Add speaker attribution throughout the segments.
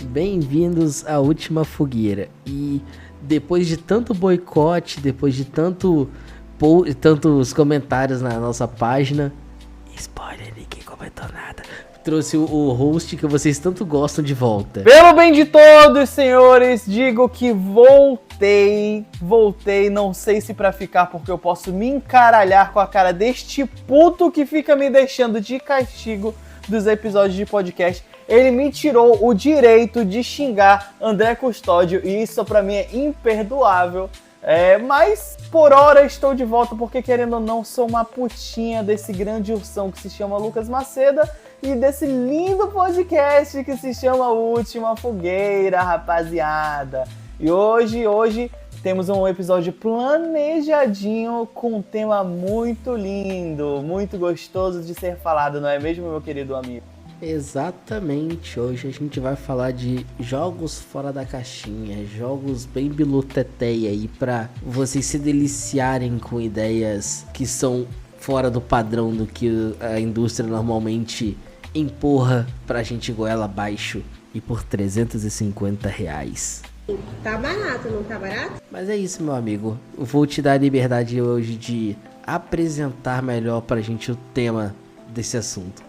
Speaker 1: Bem-vindos à última fogueira. E depois de tanto boicote, depois de tantos comentários na nossa página, spoiler, ninguém comentou nada, trouxe o host que vocês tanto gostam de volta.
Speaker 2: Pelo bem de todos, senhores, digo que voltei, não sei se pra ficar, porque eu posso me encaralhar com a cara deste puto que fica me deixando de castigo dos episódios de podcast. Ele me tirou o direito de xingar André Custódio e isso pra mim é imperdoável. Mas por hora estou de volta porque, querendo ou não, sou uma putinha desse grande ursão que se chama Lucas Maceda e desse lindo podcast que se chama Última Fogueira, rapaziada. E hoje temos um episódio planejadinho com um tema muito lindo, muito gostoso de ser falado, não é mesmo, meu querido amigo?
Speaker 1: Exatamente, hoje a gente vai falar de jogos fora da caixinha, jogos bem biluteteia aí pra vocês se deliciarem com ideias que são fora do padrão do que a indústria normalmente empurra pra gente goela abaixo e por R$350.
Speaker 3: Tá barato, não tá barato?
Speaker 1: Mas é isso, meu amigo, eu vou te dar a liberdade hoje de apresentar melhor pra gente o tema desse assunto.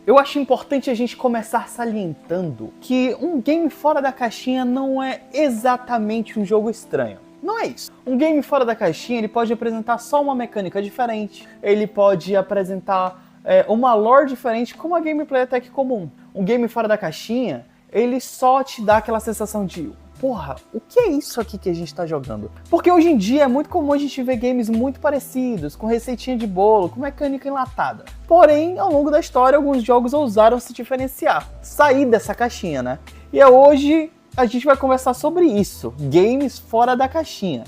Speaker 2: Eu acho importante a gente começar salientando que um game fora da caixinha não é exatamente um jogo estranho. Não é isso. Um game fora da caixinha ele pode apresentar só uma mecânica diferente, ele pode apresentar uma lore diferente com uma gameplay até que comum. Um game fora da caixinha, ele só te dá aquela sensação de porra, o que é isso aqui que a gente tá jogando? Porque hoje em dia é muito comum a gente ver games muito parecidos, com receitinha de bolo, com mecânica enlatada. Porém, ao longo da história, alguns jogos ousaram se diferenciar, sair dessa caixinha, né? E hoje a gente vai conversar sobre isso, games fora da caixinha.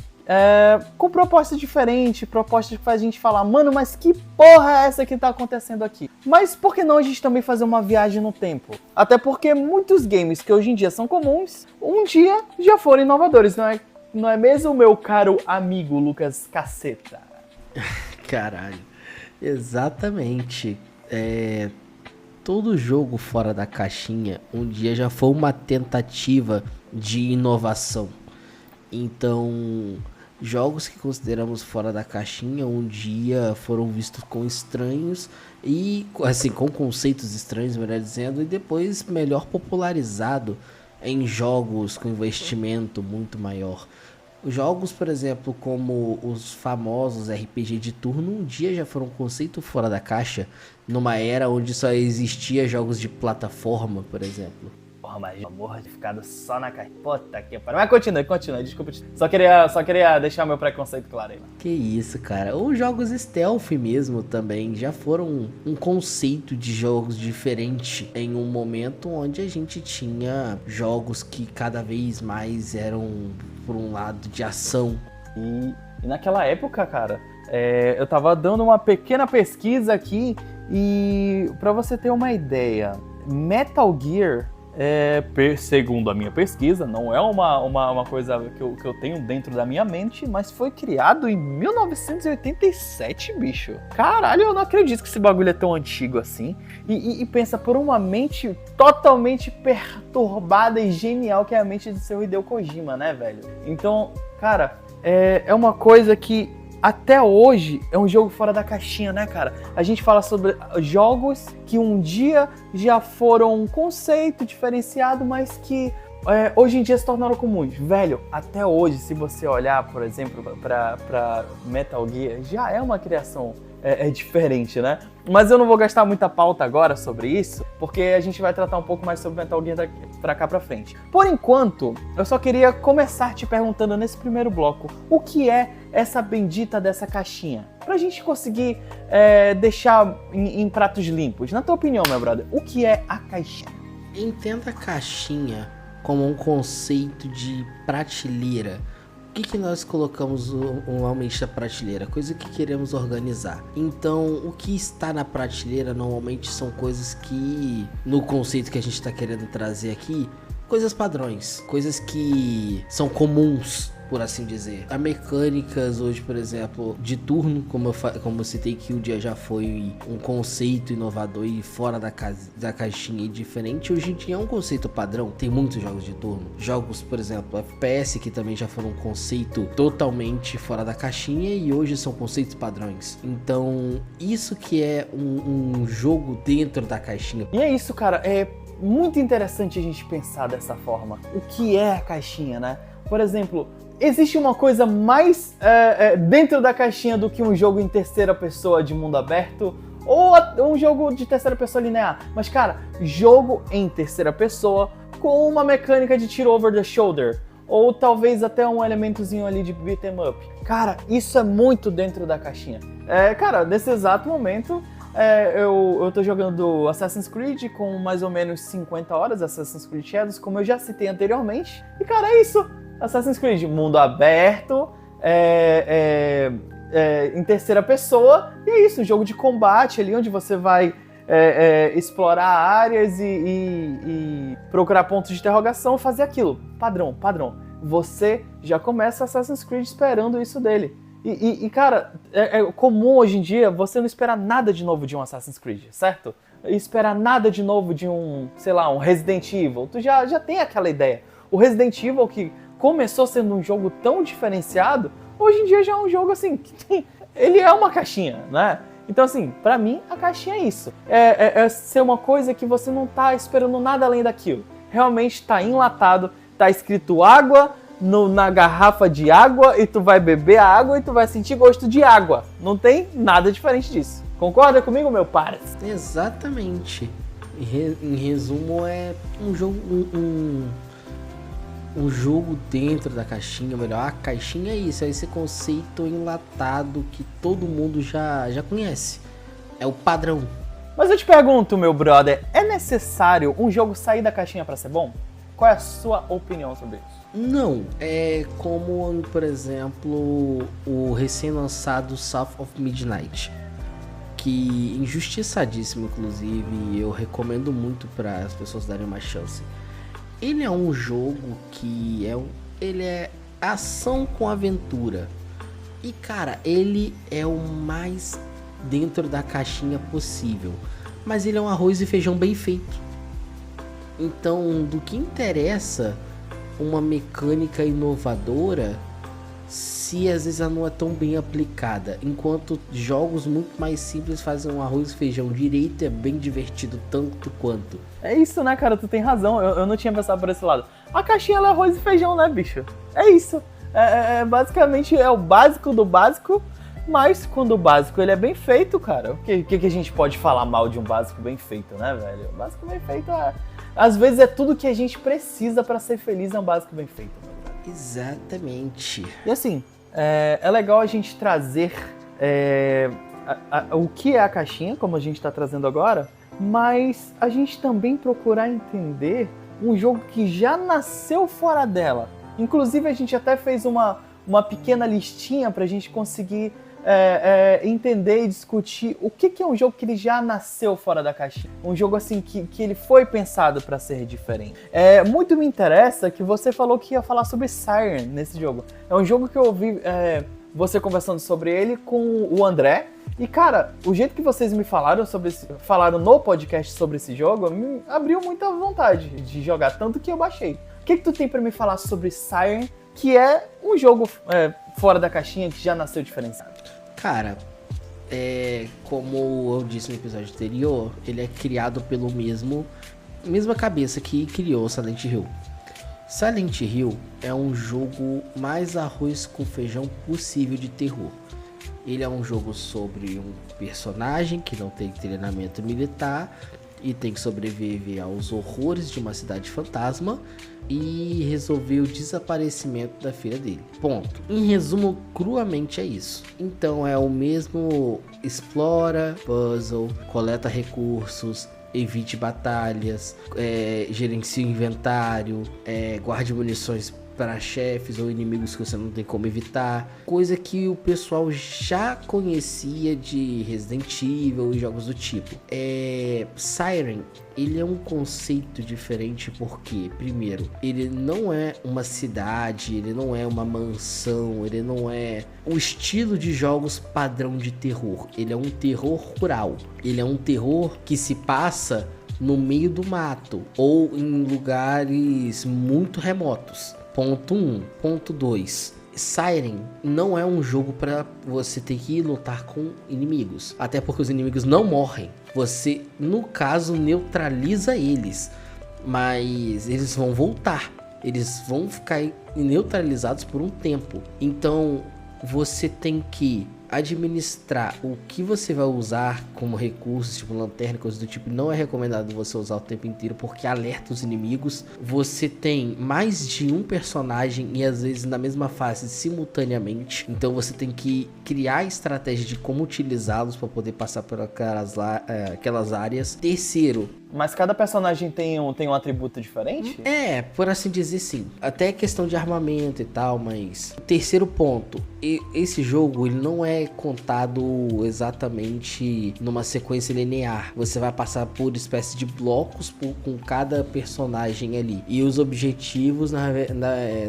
Speaker 2: Com propostas diferentes, propostas que faz a gente falar, mano, mas que porra é essa que tá acontecendo aqui? Mas por que não a gente também fazer uma viagem no tempo? Até porque muitos games que hoje em dia são comuns, um dia já foram inovadores, não é mesmo, meu caro amigo Lucas Caceta?
Speaker 1: Caralho, exatamente. Todo jogo fora da caixinha um dia já foi uma tentativa de inovação. Então, jogos que consideramos fora da caixinha um dia foram vistos com estranhos e, assim, com conceitos estranhos, melhor dizendo, e depois melhor popularizado em jogos com investimento muito maior. Jogos, por exemplo, como os famosos RPG de turno, um dia já foram um conceito fora da caixa, numa era onde só existia jogos de plataforma, por exemplo.
Speaker 2: Porra, mas amor de ficado só na caixa. Puta que pariu. Mas continua, desculpa. Só queria deixar meu preconceito claro aí.
Speaker 1: Que isso, cara. Ou jogos stealth mesmo também. Já foram um conceito de jogos diferente em um momento onde a gente tinha jogos que cada vez mais eram por um lado de ação.
Speaker 2: E naquela época, cara, eu tava dando uma pequena pesquisa aqui e pra você ter uma ideia, Metal Gear... segundo a minha pesquisa, não é uma coisa que eu tenho dentro da minha mente, mas foi criado em 1987, bicho. Caralho, eu não acredito que esse bagulho é tão antigo assim. E pensa, por uma mente totalmente perturbada e genial que é a mente do seu Hideo Kojima, né, velho? Então, cara, é uma coisa que até hoje é um jogo fora da caixinha, né, cara? A gente fala sobre jogos que um dia já foram um conceito diferenciado, mas que hoje em dia se tornaram comuns. Velho, até hoje, se você olhar, por exemplo, pra Metal Gear, já é uma criação diferente, né? Mas eu não vou gastar muita pauta agora sobre isso, porque a gente vai tratar um pouco mais sobre Metal Gear pra cá pra frente. Por enquanto, eu só queria começar te perguntando nesse primeiro bloco, o que é essa bendita dessa caixinha? Pra gente conseguir deixar em pratos limpos. Na tua opinião, meu brother, o que é a caixinha?
Speaker 1: Entenda a caixinha como um conceito de prateleira. O que nós colocamos normalmente na prateleira? Coisa que queremos organizar. Então, o que está na prateleira normalmente são coisas que, no conceito que a gente está querendo trazer aqui, coisas padrões, coisas que são comuns, por assim dizer. Há mecânicas hoje, por exemplo, de turno, como eu citei que o dia já foi um conceito inovador e fora da caixinha e diferente, hoje em dia é um conceito padrão. Tem muitos jogos de turno. Jogos, por exemplo, FPS, que também já foram um conceito totalmente fora da caixinha e hoje são conceitos padrões. Então, isso que é um jogo dentro da caixinha.
Speaker 2: E é isso, cara. É muito interessante a gente pensar dessa forma. O que é a caixinha, né? Por exemplo, existe uma coisa mais dentro da caixinha do que um jogo em terceira pessoa de mundo aberto ou um jogo de terceira pessoa linear. Mas, cara, jogo em terceira pessoa com uma mecânica de tiro over the shoulder ou talvez até um elementozinho ali de beat 'em up. Cara, isso é muito dentro da caixinha. Cara, nesse exato momento, eu tô jogando Assassin's Creed com mais ou menos 50 horas, Assassin's Creed Shadows, como eu já citei anteriormente. E, cara, é isso. Assassin's Creed, mundo aberto, em terceira pessoa, e é isso, um jogo de combate ali, onde você vai explorar áreas e procurar pontos de interrogação, fazer aquilo, padrão. Você já começa Assassin's Creed esperando isso dele. E cara, é comum hoje em dia você não esperar nada de novo de um Assassin's Creed, certo? Esperar nada de novo de um Resident Evil, tu já tem aquela ideia. O Resident Evil, que começou sendo um jogo tão diferenciado, hoje em dia já é um jogo assim, ele é uma caixinha, né? Então assim, pra mim a caixinha é isso. É ser uma coisa que você não tá esperando nada além daquilo. Realmente tá enlatado, tá escrito água na garrafa de água e tu vai beber a água e tu vai sentir gosto de água. Não tem nada diferente disso. Concorda comigo, meu pares?
Speaker 1: Exatamente. Em resumo, é um jogo... Um jogo dentro da caixinha, melhor, a caixinha é isso, é esse conceito enlatado que todo mundo já conhece. É o padrão.
Speaker 2: Mas eu te pergunto, meu brother, é necessário um jogo sair da caixinha pra ser bom? Qual é a sua opinião sobre isso?
Speaker 1: Não, é como, por exemplo, o recém-lançado South of Midnight, que injustiçadíssimo, inclusive, eu recomendo muito para as pessoas darem uma chance. Ele é um jogo que ele é ação com aventura. E, cara, ele é o mais dentro da caixinha possível. Mas ele é um arroz e feijão bem feito. Então, do que interessa uma mecânica inovadora se às vezes ela não é tão bem aplicada? Enquanto jogos muito mais simples fazem um arroz e feijão direito, é bem divertido tanto quanto.
Speaker 2: É isso, né, cara? Tu tem razão. Eu não tinha pensado por esse lado. A caixinha ela é arroz e feijão, né, bicho? É isso. Basicamente é o básico do básico, mas quando o básico ele é bem feito, cara, o que a gente pode falar mal de um básico bem feito, né, velho? O básico bem feito, às vezes é tudo que a gente precisa pra ser feliz, é um básico bem feito, né, velho?
Speaker 1: Exatamente.
Speaker 2: E assim, é legal a gente trazer o que é a caixinha, como a gente tá trazendo agora, mas a gente também procurar entender um jogo que já nasceu fora dela. Inclusive a gente até fez uma pequena listinha pra gente conseguir entender e discutir o que é um jogo que ele já nasceu fora da caixinha. Um jogo assim que ele foi pensado para ser diferente. Muito me interessa que você falou que ia falar sobre Siren nesse jogo. É um jogo que eu ouvi você conversando sobre ele com o André. E, cara, o jeito que vocês me falaram falaram no podcast sobre esse jogo, me abriu muita vontade de jogar, tanto que eu baixei. O que tu tem pra me falar sobre Siren, que é um jogo fora da caixinha, que já nasceu diferenciado?
Speaker 1: Cara, como eu disse no episódio anterior, ele é criado pelo mesma cabeça que criou Silent Hill. Silent Hill é um jogo mais arroz com feijão possível de terror. Ele é um jogo sobre um personagem que não tem treinamento militar e tem que sobreviver aos horrores de uma cidade fantasma e resolver o desaparecimento da filha dele. Ponto. Em resumo, cruamente é isso. Então é o mesmo explora, puzzle, coleta recursos, evite batalhas, gerencie o inventário, guarde munições para chefes ou inimigos que você não tem como evitar, coisa que o pessoal já conhecia de Resident Evil e jogos do tipo. Siren, ele é um conceito diferente porque, primeiro, ele não é uma cidade, ele não é uma mansão, ele não é o estilo de jogos padrão de terror. Ele é um terror rural, ele é um terror que se passa no meio do mato ou em lugares muito remotos. Ponto 1. Ponto 2. Siren não é um jogo para você ter que lutar com inimigos. Até porque os inimigos não morrem. Você, no caso, neutraliza eles. Mas eles vão voltar. Eles vão ficar neutralizados por um tempo. Então, você tem que administrar o que você vai usar como recursos, tipo lanterna, coisas do tipo. Não é recomendado você usar o tempo inteiro porque alerta os inimigos. Você tem mais de um personagem e às vezes na mesma fase simultaneamente, então você tem que criar estratégia de como utilizá-los para poder passar por aquelas áreas. Terceiro,
Speaker 2: mas cada personagem tem um atributo diferente?
Speaker 1: Por assim dizer, sim. Até questão de armamento e tal, mas... Terceiro ponto, esse jogo ele não é contado exatamente numa sequência linear. Você vai passar por espécie de blocos com cada personagem ali. E os objetivos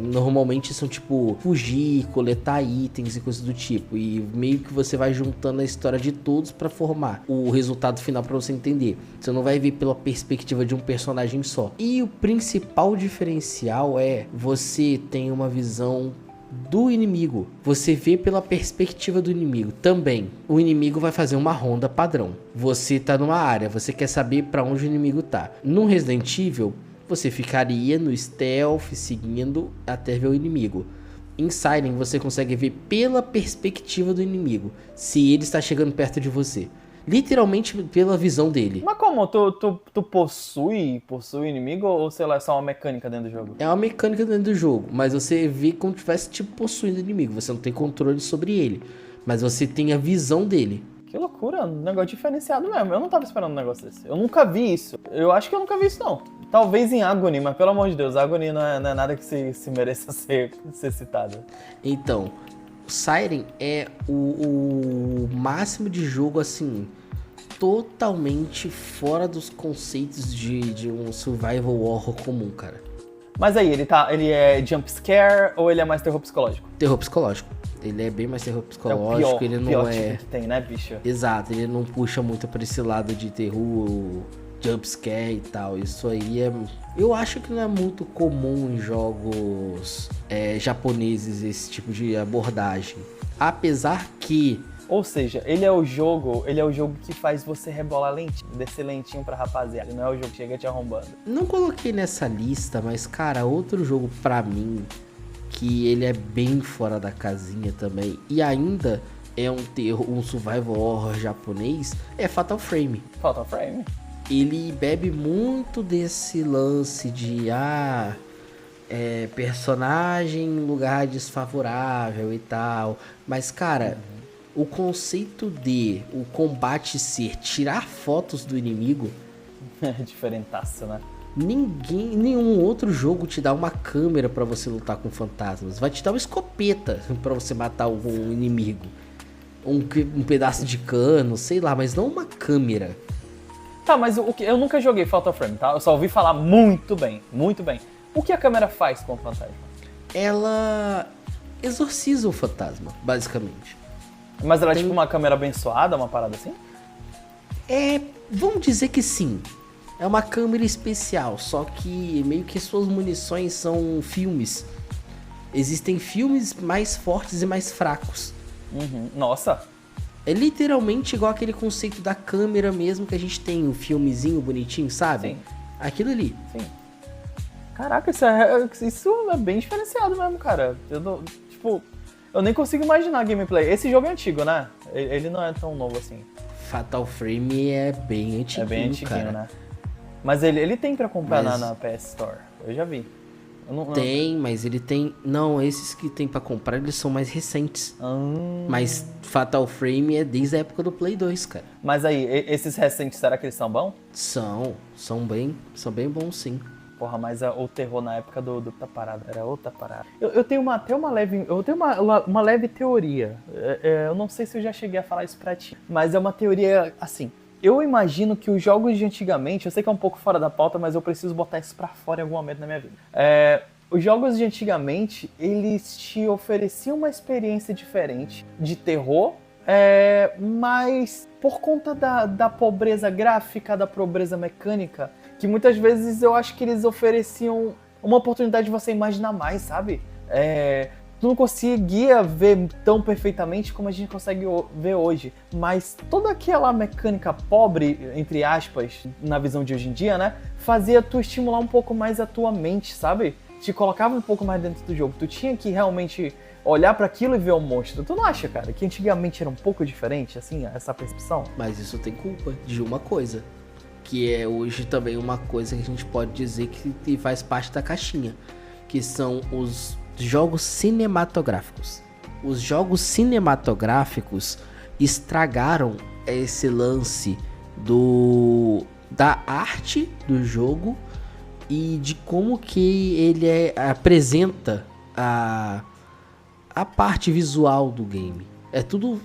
Speaker 1: normalmente são tipo fugir, coletar itens e coisas do tipo. E meio que você vai juntando a história de todos para formar o resultado final para você entender. Você não vai ver pela perspectiva de um personagem só. E o principal diferencial é você tem uma visão do inimigo. Você vê pela perspectiva do inimigo. Também, o inimigo vai fazer uma ronda padrão. Você tá numa área, você quer saber para onde o inimigo tá. No Resident Evil, você ficaria no stealth seguindo até ver o inimigo. Em Siren, você consegue ver pela perspectiva do inimigo, se ele está chegando perto de você. Literalmente pela visão dele.
Speaker 2: Mas como? Tu possui o inimigo ou sei lá, é só uma mecânica dentro do jogo?
Speaker 1: É uma mecânica dentro do jogo, mas você vê como se estivesse tipo possuindo o inimigo. Você não tem controle sobre ele, mas você tem a visão dele.
Speaker 2: Que loucura, um negócio diferenciado mesmo. Eu não tava esperando um negócio desse. Eu nunca vi isso. Eu acho que eu nunca vi isso, não. Talvez em Agony, mas pelo amor de Deus, Agony não é nada que se mereça ser citado.
Speaker 1: Então, Siren é o máximo de jogo, assim, totalmente fora dos conceitos de um survival horror comum, cara.
Speaker 2: Mas aí, ele é jump scare ou ele é mais terror psicológico?
Speaker 1: Terror psicológico. Ele é bem mais terror psicológico,
Speaker 2: é o
Speaker 1: ele não
Speaker 2: pior
Speaker 1: é...
Speaker 2: tipo que tem, né, bicho?
Speaker 1: Exato, ele não puxa muito pra esse lado de terror, jumpscare e tal. Isso aí eu acho que não é muito comum em jogos japoneses, esse tipo de abordagem. Apesar que...
Speaker 2: Ou seja, ele é o jogo que faz você rebolar lentinho, descer lentinho pra rapaziada. Não é o jogo que chega te arrombando.
Speaker 1: Não coloquei nessa lista, mas cara, outro jogo pra mim que ele é bem fora da casinha também e ainda é um survival horror japonês é Fatal Frame.
Speaker 2: Fatal Frame?
Speaker 1: Ele bebe muito desse lance de personagem em lugar desfavorável e tal. Mas cara, o conceito de o combate ser tirar fotos do inimigo
Speaker 2: É diferentaço, né?
Speaker 1: nenhum outro jogo te dá uma câmera pra você lutar com fantasmas. Vai te dar uma escopeta pra você matar um inimigo. Um pedaço de cano, sei lá, mas não uma câmera.
Speaker 2: Tá, mas eu nunca joguei Fatal Frame, tá? Eu só ouvi falar muito bem, muito bem. O que a câmera faz com o fantasma?
Speaker 1: Ela exorciza o fantasma, basicamente.
Speaker 2: Mas ela é tipo uma câmera abençoada, uma parada assim?
Speaker 1: Vamos dizer que sim. É uma câmera especial, só que meio que suas munições são filmes. Existem filmes mais fortes e mais fracos.
Speaker 2: Uhum. Nossa!
Speaker 1: É literalmente igual aquele conceito da câmera mesmo que a gente tem, um filmezinho bonitinho, sabe?
Speaker 2: Sim.
Speaker 1: Aquilo ali.
Speaker 2: Sim. Caraca, isso é bem diferenciado mesmo, cara. Eu nem consigo imaginar a gameplay. Esse jogo é antigo, né? Ele não é tão novo assim.
Speaker 1: Fatal Frame é bem antiguinho,
Speaker 2: É bem antiguinho,
Speaker 1: cara.
Speaker 2: né? Mas ele tem pra comprar
Speaker 1: Mas-
Speaker 2: na PS Store. Eu já vi. Eu não-
Speaker 1: Tem, mas ele tem... Não, esses que tem pra comprar, eles são mais recentes. Mas Fatal Frame é desde a época do Play 2, cara.
Speaker 2: Mas aí, esses recentes, será que eles são bons?
Speaker 1: São bem bons, sim.
Speaker 2: Porra, mas o terror na época do outra parada, era outra parada. Eu tenho até uma leve teoria. Eu não sei se eu já cheguei a falar isso pra ti, mas é uma teoria, assim, eu imagino que os jogos de antigamente, eu sei que é um pouco fora da pauta, mas eu preciso botar isso pra fora em algum momento na minha vida. Os jogos de antigamente, eles te ofereciam uma experiência diferente de terror, mas por conta da pobreza gráfica, da pobreza mecânica, que muitas vezes eu acho que eles ofereciam uma oportunidade de você imaginar mais, sabe? Tu não conseguia ver tão perfeitamente como a gente consegue ver hoje, mas toda aquela mecânica pobre, entre aspas, na visão de hoje em dia, né? Fazia tu estimular um pouco mais a tua mente, sabe? Te colocava um pouco mais dentro do jogo. Tu tinha que realmente olhar pra aquilo e ver o monstro. Tu não acha, cara, que antigamente era um pouco diferente, assim, essa percepção?
Speaker 1: Mas isso tem culpa de uma coisa, que é hoje também uma coisa que a gente pode dizer que faz parte da caixinha, que são os jogos cinematográficos. Os jogos cinematográficos estragaram esse lance da arte do jogo e de como que ele apresenta a parte visual do game. É tudo,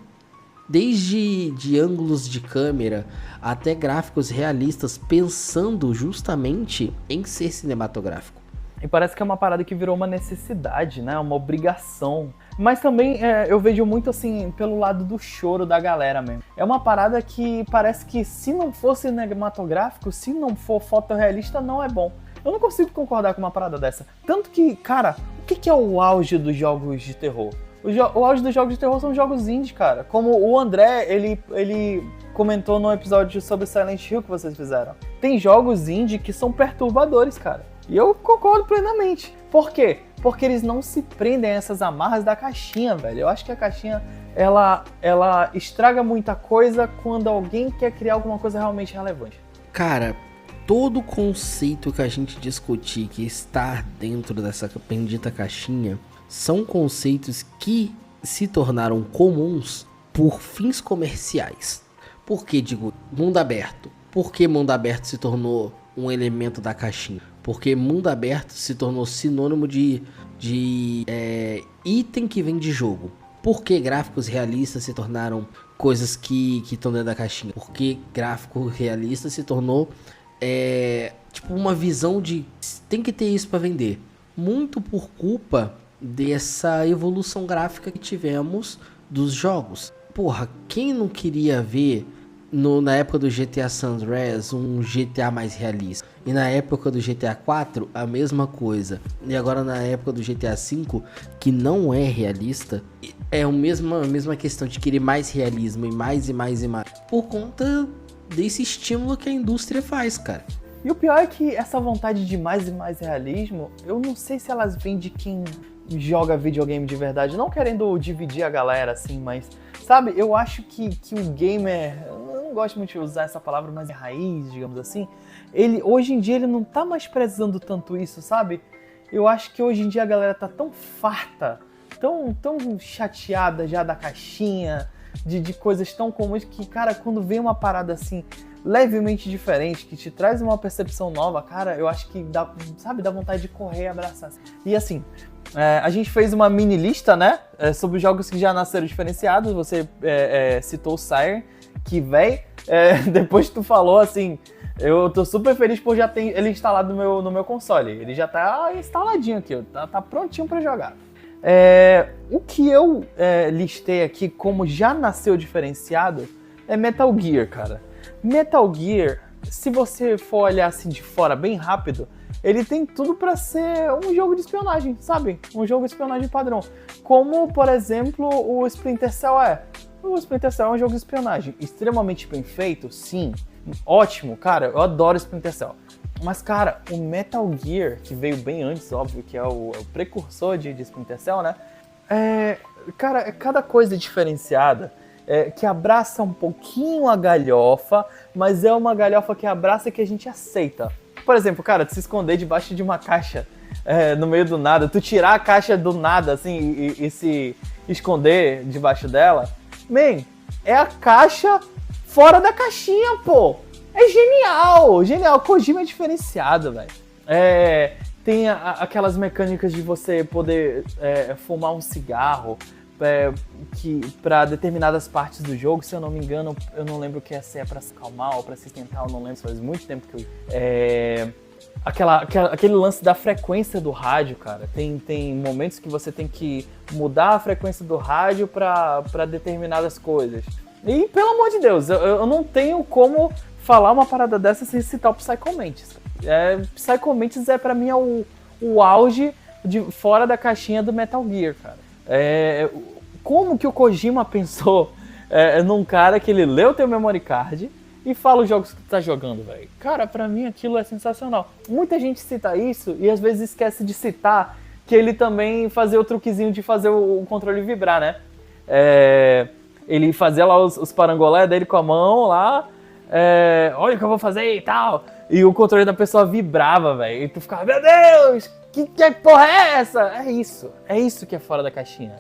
Speaker 1: desde de ângulos de câmera até gráficos realistas, pensando justamente em ser cinematográfico.
Speaker 2: E parece que é uma parada que virou uma necessidade, né? Uma obrigação. Mas também eu vejo muito assim, pelo lado do choro da galera mesmo. É uma parada que parece que se não for cinematográfico, se não for fotorrealista, não é bom. Eu não consigo concordar com uma parada dessa. Tanto que, cara, o que é o auge dos jogos de terror? O auge dos jogos de terror são jogos indie, cara. Como o André, ele comentou no episódio sobre Silent Hill que vocês fizeram. Tem jogos indie que são perturbadores, cara. E eu concordo plenamente. Por quê? Porque eles não se prendem a essas amarras da caixinha, velho. Eu acho que a caixinha, ela estraga muita coisa quando alguém quer criar alguma coisa realmente relevante.
Speaker 1: Cara, todo conceito que a gente discutir que está dentro dessa bendita caixinha são conceitos que se tornaram comuns por fins comerciais. Por que digo mundo aberto? Por que mundo aberto se tornou um elemento da caixinha? Porque mundo aberto se tornou sinônimo de item que vem de jogo. Por que gráficos realistas se tornaram coisas que estão dentro da caixinha? Porque gráfico realista se tornou tipo uma visão de tem que ter isso para vender. Muito por culpa dessa evolução gráfica que tivemos dos jogos. Porra, quem não queria ver na época do GTA San Andreas um GTA mais realista? E na época do GTA 4 a mesma coisa. E agora na época do GTA 5, que não é realista, é a mesma questão de querer mais realismo e mais e mais e mais. Por conta desse estímulo que a indústria faz, cara.
Speaker 2: E o pior é que essa vontade de mais e mais realismo, eu não sei se elas vêm de quem joga videogame de verdade. Não querendo dividir a galera assim, mas... Sabe, eu acho que o gamer... Eu não gosto muito de usar essa palavra, mas é raiz, digamos assim. Hoje em dia ele não tá mais prezando tanto isso, sabe? Eu acho que hoje em dia a galera tá tão farta, tão chateada já da caixinha, de coisas tão comuns que, cara, quando vem uma parada assim, levemente diferente, que te traz uma percepção nova, cara, eu acho que dá vontade de correr e abraçar. E assim... a gente fez uma mini lista, né, sobre jogos que já nasceram diferenciados. Você citou o Sire, que depois que tu falou, assim, eu tô super feliz por já ter ele instalado no meu console. Ele já tá instaladinho aqui, tá prontinho pra jogar. O que eu listei aqui como já nasceu diferenciado é Metal Gear, cara. Metal Gear, se você for olhar assim de fora bem rápido, ele tem tudo pra ser um jogo de espionagem, sabe? Um jogo de espionagem padrão. Como, por exemplo, o Splinter Cell é. O Splinter Cell é um jogo de espionagem extremamente bem feito, sim. Ótimo, cara, eu adoro Splinter Cell. Mas, cara, o Metal Gear, que veio bem antes, óbvio, que é o precursor de Splinter Cell, né? Cara, é cada coisa diferenciada, que abraça um pouquinho a galhofa, mas é uma galhofa que abraça e que a gente aceita. Por exemplo, cara, tu se esconder debaixo de uma caixa no meio do nada, tu tirar a caixa do nada, assim, e se esconder debaixo dela. Man, é a caixa fora da caixinha, pô! É genial! Genial! Kojima é diferenciado, velho. Tem aquelas mecânicas de você poder fumar um cigarro para determinadas partes do jogo, se eu não me engano, eu não lembro se é para se acalmar ou para se tentar, eu não lembro, faz muito tempo que eu... Aquele lance da frequência do rádio, cara. Tem momentos que você tem que mudar a frequência do rádio para determinadas coisas. E, pelo amor de Deus, eu não tenho como falar uma parada dessa sem citar o Psycho Mantis. Psycho Mantis pra mim o auge de fora da caixinha do Metal Gear, cara. Como que o Kojima pensou num cara que ele lê o teu memory card e fala os jogos que tu tá jogando, velho? Cara, pra mim aquilo é sensacional. Muita gente cita isso e às vezes esquece de citar que ele também fazia o truquezinho de fazer o controle vibrar, né? Ele fazia lá os parangolé dele com a mão lá, olha o que eu vou fazer e tal. E o controle da pessoa vibrava, velho. E tu ficava, meu Deus, que porra é essa? É isso que é fora da caixinha.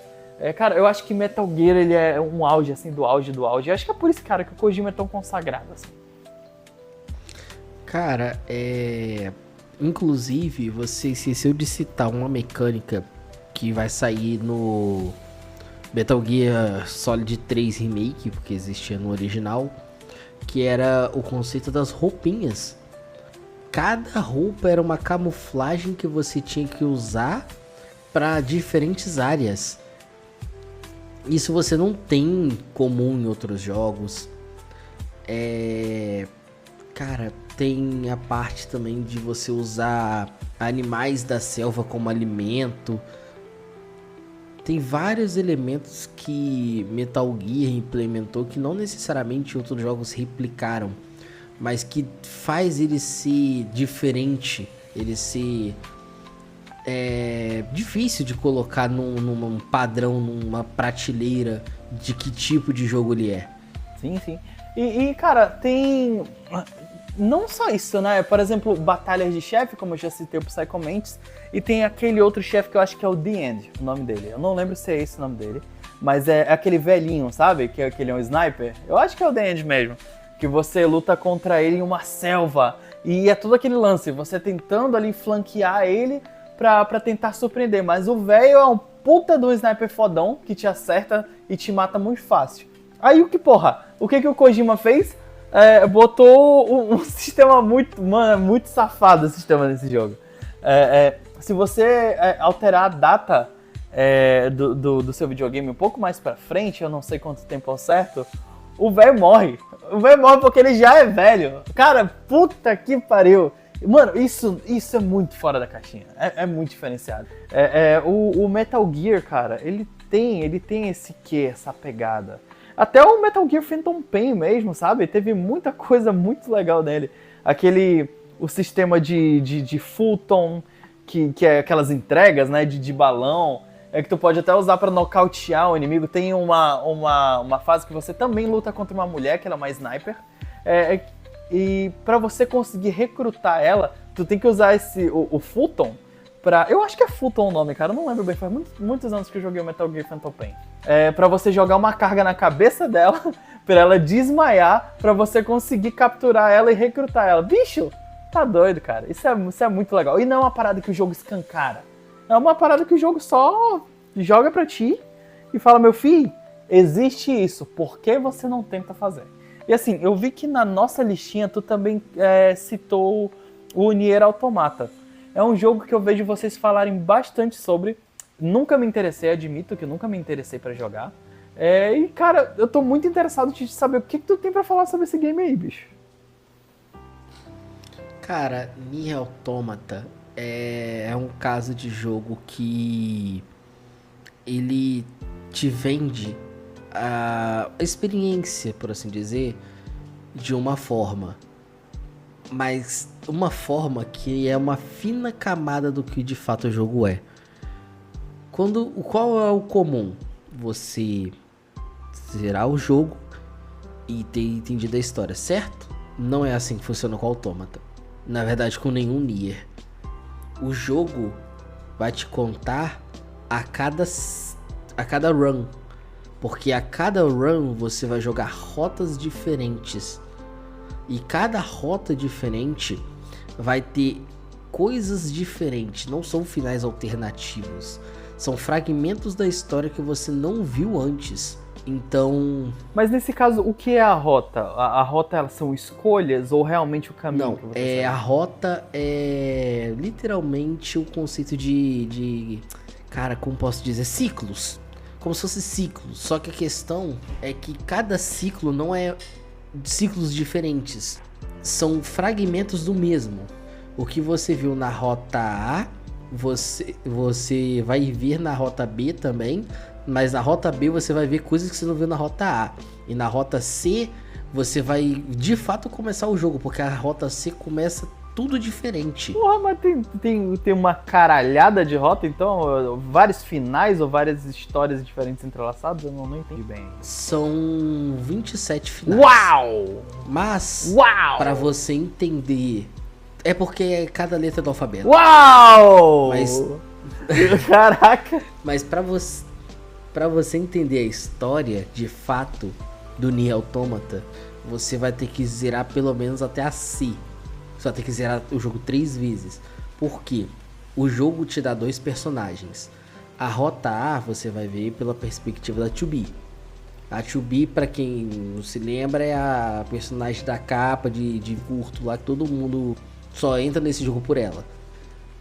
Speaker 2: Cara, eu acho que Metal Gear, ele é um auge, assim, do auge do auge. Eu acho que é por isso, cara, que o Kojima é tão consagrado, assim.
Speaker 1: Cara, inclusive, você esqueceu de citar uma mecânica que vai sair no Metal Gear Solid 3 Remake, porque existia no original, que era o conceito das roupinhas. Cada roupa era uma camuflagem que você tinha que usar para diferentes áreas. Isso você não tem comum em outros jogos. Cara, tem a parte também de você usar animais da selva como alimento. Tem vários elementos que Metal Gear implementou que não necessariamente outros jogos replicaram, mas que faz ele ser diferente, ele ser difícil de colocar num padrão, numa prateleira de que tipo de jogo ele é.
Speaker 2: Sim, sim. E cara, tem... Não só isso, né? Por exemplo, batalhas de chefe, como eu já citei o Psycho Mantis, e tem aquele outro chefe que eu acho que é o The End, o nome dele. Eu não lembro se é esse o nome dele, mas é aquele velhinho, sabe? Que ele é um sniper. Eu acho que é o The End mesmo. Que você luta contra ele em uma selva. E é todo aquele lance, você tentando ali flanquear ele pra tentar surpreender. Mas o velho é um puta de um sniper fodão que te acerta e te mata muito fácil. Aí o que o Kojima fez? Botou um sistema muito safado, o sistema desse jogo. Se você alterar a data do seu videogame um pouco mais pra frente, eu não sei quanto tempo ao certo, o velho morre. O velho morre porque ele já é velho. Cara, puta que pariu. Mano, isso é muito fora da caixinha. É muito diferenciado. O Metal Gear, cara, ele tem esse quê, essa pegada. Até o Metal Gear Phantom Pain mesmo, sabe? Teve muita coisa muito legal nele. O sistema de Fulton, que é aquelas entregas, né, de balão, que tu pode até usar pra nocautear o inimigo. Tem uma fase que você também luta contra uma mulher, que ela é uma sniper. E pra você conseguir recrutar ela, tu tem que usar o Fulton pra... Eu acho que é Fulton o nome, cara. Eu não lembro bem. Faz muitos anos que eu joguei o Metal Gear Phantom Pain. Pra você jogar uma carga na cabeça dela, pra ela desmaiar, pra você conseguir capturar ela e recrutar ela. Bicho, tá doido, cara. Isso é muito legal. E não é uma parada que o jogo escancara. É uma parada que o jogo só joga pra ti e fala, meu filho, existe isso. Por que você não tenta fazer? E assim, eu vi que na nossa listinha tu também citou o Nier Automata. É um jogo que eu vejo vocês falarem bastante sobre. Nunca me interessei, admito que nunca me interessei pra jogar. E, cara, eu tô muito interessado de saber o que tu tem pra falar sobre esse game aí, bicho.
Speaker 1: Cara, Nier Automata é um caso de jogo que ele te vende a experiência, por assim dizer, de uma forma. Mas uma forma que é uma fina camada do que de fato o jogo é. Qual é o comum? Você zerar o jogo e ter entendido a história, certo? Não é assim que funciona com o Automata. Na verdade, com nenhum Nier. O jogo vai te contar a cada run. Porque a cada run você vai jogar rotas diferentes. E cada rota diferente vai ter coisas diferentes, não são finais alternativos. São fragmentos da história que você não viu antes. Então...
Speaker 2: Mas nesse caso, o que é a rota? A rota, elas são escolhas ou realmente o caminho
Speaker 1: Não,
Speaker 2: que você segue?
Speaker 1: a rota é literalmente o conceito de... Cara, como posso dizer? Ciclos. Como se fosse ciclos. Só que a questão é que cada ciclo não é ciclos diferentes. São fragmentos do mesmo. O que você viu na rota A, você vai ver na rota B também. Mas na rota B você vai ver coisas que você não viu na rota A. E na rota C você vai de fato começar o jogo, porque a rota C começa tudo diferente.
Speaker 2: Porra, mas tem uma caralhada de rota, então? Vários finais ou várias histórias diferentes entrelaçadas? Eu não entendi bem.
Speaker 1: São 27 finais.
Speaker 2: Uau!
Speaker 1: Mas,
Speaker 2: Uau!
Speaker 1: pra você entender... É porque é cada letra do alfabeto.
Speaker 2: Uau!
Speaker 1: Mas...
Speaker 2: Caraca!
Speaker 1: Mas pra você entender a história, de fato, do Nier Automata, você vai ter que zerar pelo menos até a C. Você vai ter que zerar o jogo 3 vezes. Por quê? O jogo te dá 2 personagens. A rota A você vai ver pela perspectiva da 2B. A 2B, pra quem não se lembra, é a personagem da capa de curto lá, que todo mundo só entra nesse jogo por ela.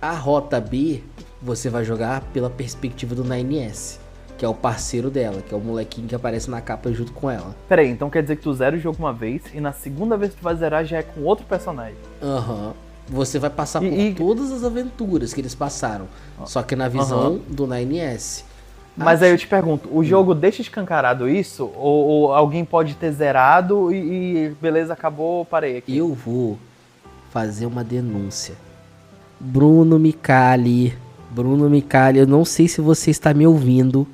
Speaker 1: A rota B você vai jogar pela perspectiva do 9S, que é o parceiro dela, que é o molequinho que aparece na capa junto com ela.
Speaker 2: Peraí, então quer dizer que tu zera o jogo uma vez e na segunda vez que tu vai zerar já é com outro personagem.
Speaker 1: Aham. Você vai passar por todas as aventuras que eles passaram, só que na visão do 9S.
Speaker 2: Mas aí eu te pergunto, o jogo deixa escancarado isso? Ou alguém pode ter zerado e beleza, acabou, parei aqui?
Speaker 1: Eu vou fazer uma denúncia. Bruno Micali, eu não sei se você está me ouvindo.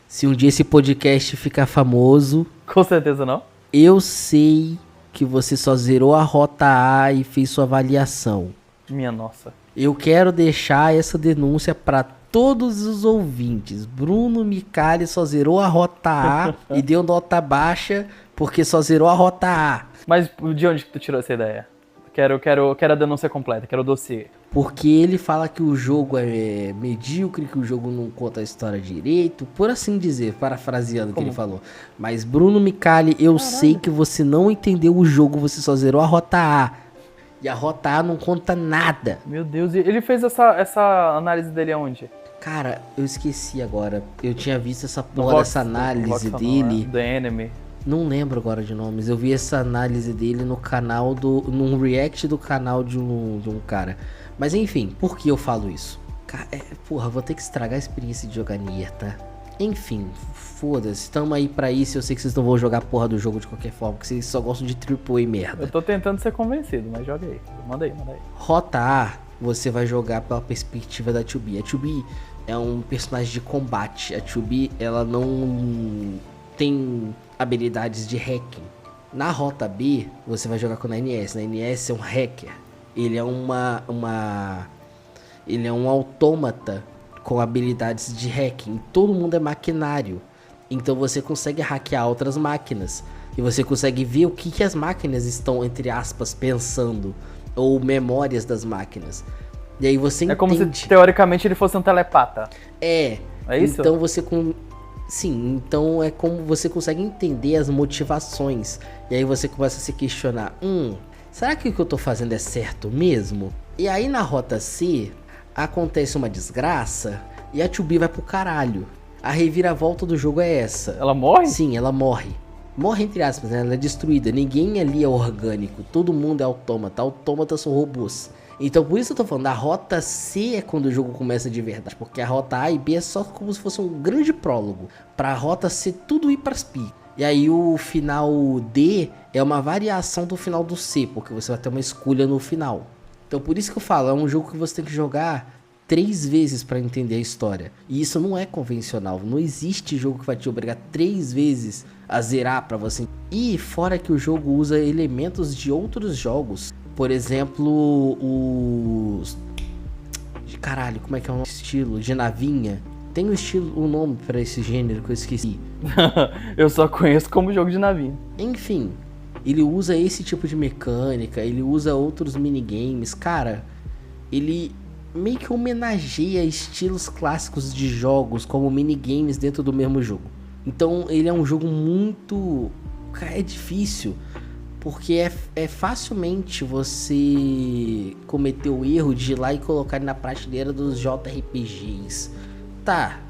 Speaker 1: Se um dia esse podcast ficar famoso...
Speaker 2: Com certeza não.
Speaker 1: Eu sei que você só zerou a rota A e fez sua avaliação.
Speaker 2: Minha nossa.
Speaker 1: Eu quero deixar essa denúncia para todos os ouvintes. Bruno Micali só zerou a rota A e deu nota baixa porque só zerou a rota A.
Speaker 2: Mas de onde que tu tirou essa ideia? Quero a denúncia completa, quero o dossiê.
Speaker 1: Porque ele fala que o jogo é medíocre, que o jogo não conta a história direito, por assim dizer, parafraseando o que ele falou. Mas Bruno Micali, eu sei que você não entendeu o jogo, você só zerou a rota A. E a rota A não conta nada.
Speaker 2: Meu Deus, e ele fez essa análise dele aonde?
Speaker 1: Cara, eu esqueci agora. Eu tinha visto essa porra dessa análise dele.
Speaker 2: The Enemy.
Speaker 1: Não lembro agora de nomes. Eu vi essa análise dele no canal num react do canal de um cara. Mas enfim, por que eu falo isso? Porra, vou ter que estragar a experiência de jogar Nier, tá? Enfim, foda-se, tamo aí pra isso. Eu sei que vocês não vão jogar a porra do jogo de qualquer forma, porque vocês só gostam de AAA merda.
Speaker 2: Eu tô tentando ser convencido, mas joga aí. Manda aí.
Speaker 1: Rota A, você vai jogar pela perspectiva da 2B. A 2B é um personagem de combate. A 2B, ela não tem habilidades de hacking. Na rota B, você vai jogar com o 9S. O 9S é um hacker. Ele é ele é um autômata com habilidades de hacking. Todo mundo é maquinário. Então você consegue hackear outras máquinas. E você consegue ver o que as máquinas estão, entre aspas, pensando. Ou memórias das máquinas. E aí você entende.
Speaker 2: É como se, teoricamente, ele fosse um telepata.
Speaker 1: É isso? Então Sim, então é como você consegue entender as motivações. E aí você começa a se questionar. Será que o que eu tô fazendo é certo mesmo? E aí na rota C, acontece uma desgraça e a 2B vai pro caralho. A reviravolta do jogo é essa.
Speaker 2: Ela morre?
Speaker 1: Sim, ela morre. Morre entre aspas, né? Ela é destruída. Ninguém ali é orgânico. Todo mundo é autômata. Autômatas são robôs. Então por isso eu tô falando, a rota C é quando o jogo começa de verdade. Porque a rota A e B é só como se fosse um grande prólogo. Pra rota C tudo ir pras pi. E aí o final D é uma variação do final do C. Porque você vai ter uma escolha no final. Então por isso que eu falo, é um jogo que você tem que jogar 3 vezes pra entender a história. E isso não é convencional. Não existe jogo que vai te obrigar 3 vezes a zerar pra você. E fora que o jogo usa elementos de outros jogos. Por exemplo, os... Caralho, como é que é o estilo? De navinha. Tem um nome pra esse gênero que eu esqueci.
Speaker 2: Eu só conheço como jogo de navinha.
Speaker 1: Enfim, ele usa esse tipo de mecânica, ele usa outros minigames. Cara, ele meio que homenageia estilos clássicos de jogos, como minigames dentro do mesmo jogo. Então ele é um jogo muito... Cara, é difícil, porque é facilmente você cometer o erro de ir lá e colocar ele na prateleira dos JRPGs. Tá,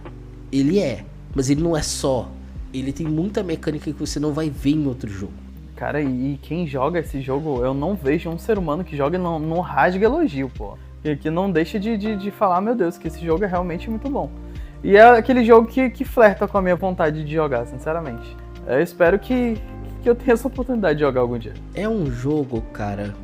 Speaker 1: ele mas ele não é só. Ele tem muita mecânica que você não vai ver em outro jogo.
Speaker 2: Cara, e quem joga esse jogo, eu não vejo um ser humano que joga e não rasga elogio, pô. Que não deixa de falar, meu Deus, que esse jogo é realmente muito bom. E é aquele jogo que flerta com a minha vontade de jogar, sinceramente. Eu espero que eu tenha essa oportunidade de jogar algum dia.
Speaker 1: É um jogo, cara,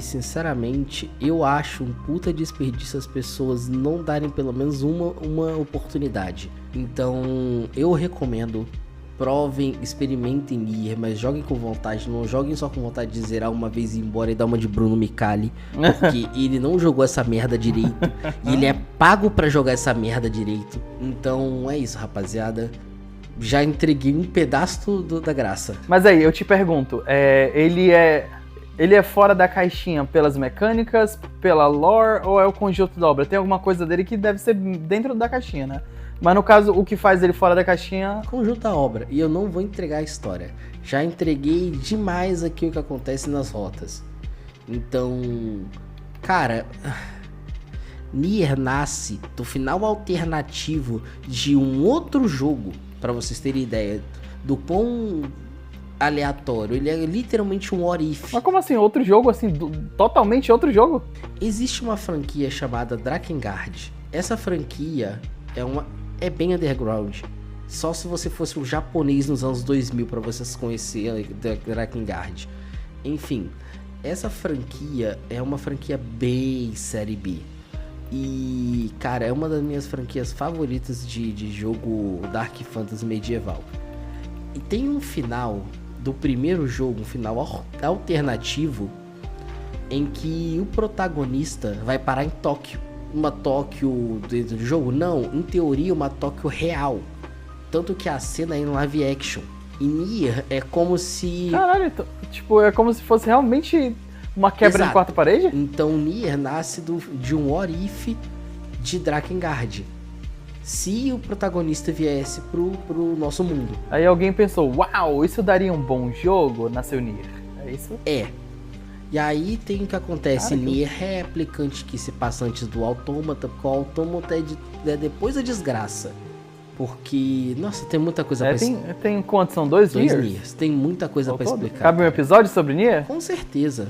Speaker 1: sinceramente, eu acho um puta desperdício as pessoas não darem pelo menos uma oportunidade. Então, eu recomendo, provem, experimentem Nier, mas joguem com vontade, não joguem só com vontade de zerar uma vez e ir embora e dar uma de Bruno Micali, porque ele não jogou essa merda direito, e ele é pago pra jogar essa merda direito. Então, é isso, rapaziada. Já entreguei um pedaço da graça.
Speaker 2: Mas aí, eu te pergunto, ele é fora da caixinha pelas mecânicas, pela lore, ou é o conjunto da obra? Tem alguma coisa dele que deve ser dentro da caixinha, né? Mas no caso, o que faz ele fora da caixinha...
Speaker 1: Conjunto da obra, e eu não vou entregar a história. Já entreguei demais aqui o que acontece nas rotas. Então, cara... Nier nasce do final alternativo de um outro jogo, pra vocês terem ideia do quão aleatório. Ele é literalmente um what if.
Speaker 2: Mas como assim? Outro jogo? Assim, totalmente outro jogo?
Speaker 1: Existe uma franquia chamada Drakengard. Essa franquia é bem underground. Só se você fosse um japonês nos anos 2000 pra vocês conhecerem Drakengard. Enfim, essa franquia é uma franquia bem série B. E, cara, é uma das minhas franquias favoritas de jogo Dark Fantasy medieval. E tem um final do primeiro jogo, um final alternativo, em que o protagonista vai parar em Tóquio. Uma Tóquio dentro do jogo? Não, em teoria uma Tóquio real. Tanto que a cena é em live action. E Nier é como se...
Speaker 2: Caralho, tipo, é como se fosse realmente... Uma quebra de quarta parede?
Speaker 1: Então Nier nasce de um what if de Drakengard. Se o protagonista viesse pro nosso mundo.
Speaker 2: Aí alguém pensou, uau, isso daria um bom jogo? Nasceu Nier. É isso?
Speaker 1: É. E aí tem o que acontece. Nier Replicant, que se passa antes do Autômata, porque o Autômata é depois da desgraça. Porque, nossa, tem muita coisa pra explicar.
Speaker 2: Tem quantos? São dois
Speaker 1: Niers? Tem muita coisa pra explicar.
Speaker 2: Cabe um episódio sobre Nier?
Speaker 1: Com certeza.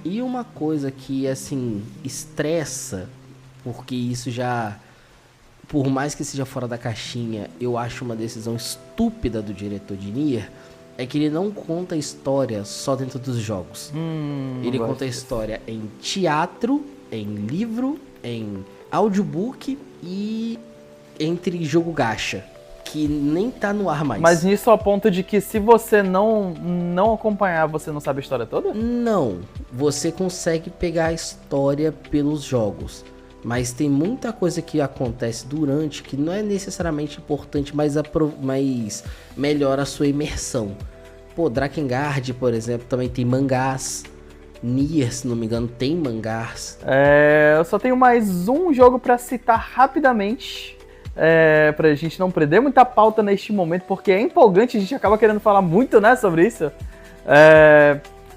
Speaker 1: E uma coisa que, assim, estressa, porque isso já, por mais que seja fora da caixinha, eu acho uma decisão estúpida do diretor de Nier, é que ele não conta a história só dentro dos jogos. Ele conta a história em teatro, em livro, em audiobook e entre jogo gacha, que nem tá no ar mais.
Speaker 2: Mas nisso a ponto de que se você não acompanhar, você não sabe a história toda?
Speaker 1: Não, você consegue pegar a história pelos jogos, mas tem muita coisa que acontece durante que não é necessariamente importante, mas melhora a sua imersão. Pô, Drakengard, por exemplo, também tem mangás. Nier, se não me engano, tem mangás.
Speaker 2: Eu só tenho mais um jogo pra citar rapidamente. Pra gente não perder muita pauta neste momento, porque é empolgante, a gente acaba querendo falar muito, né, sobre isso.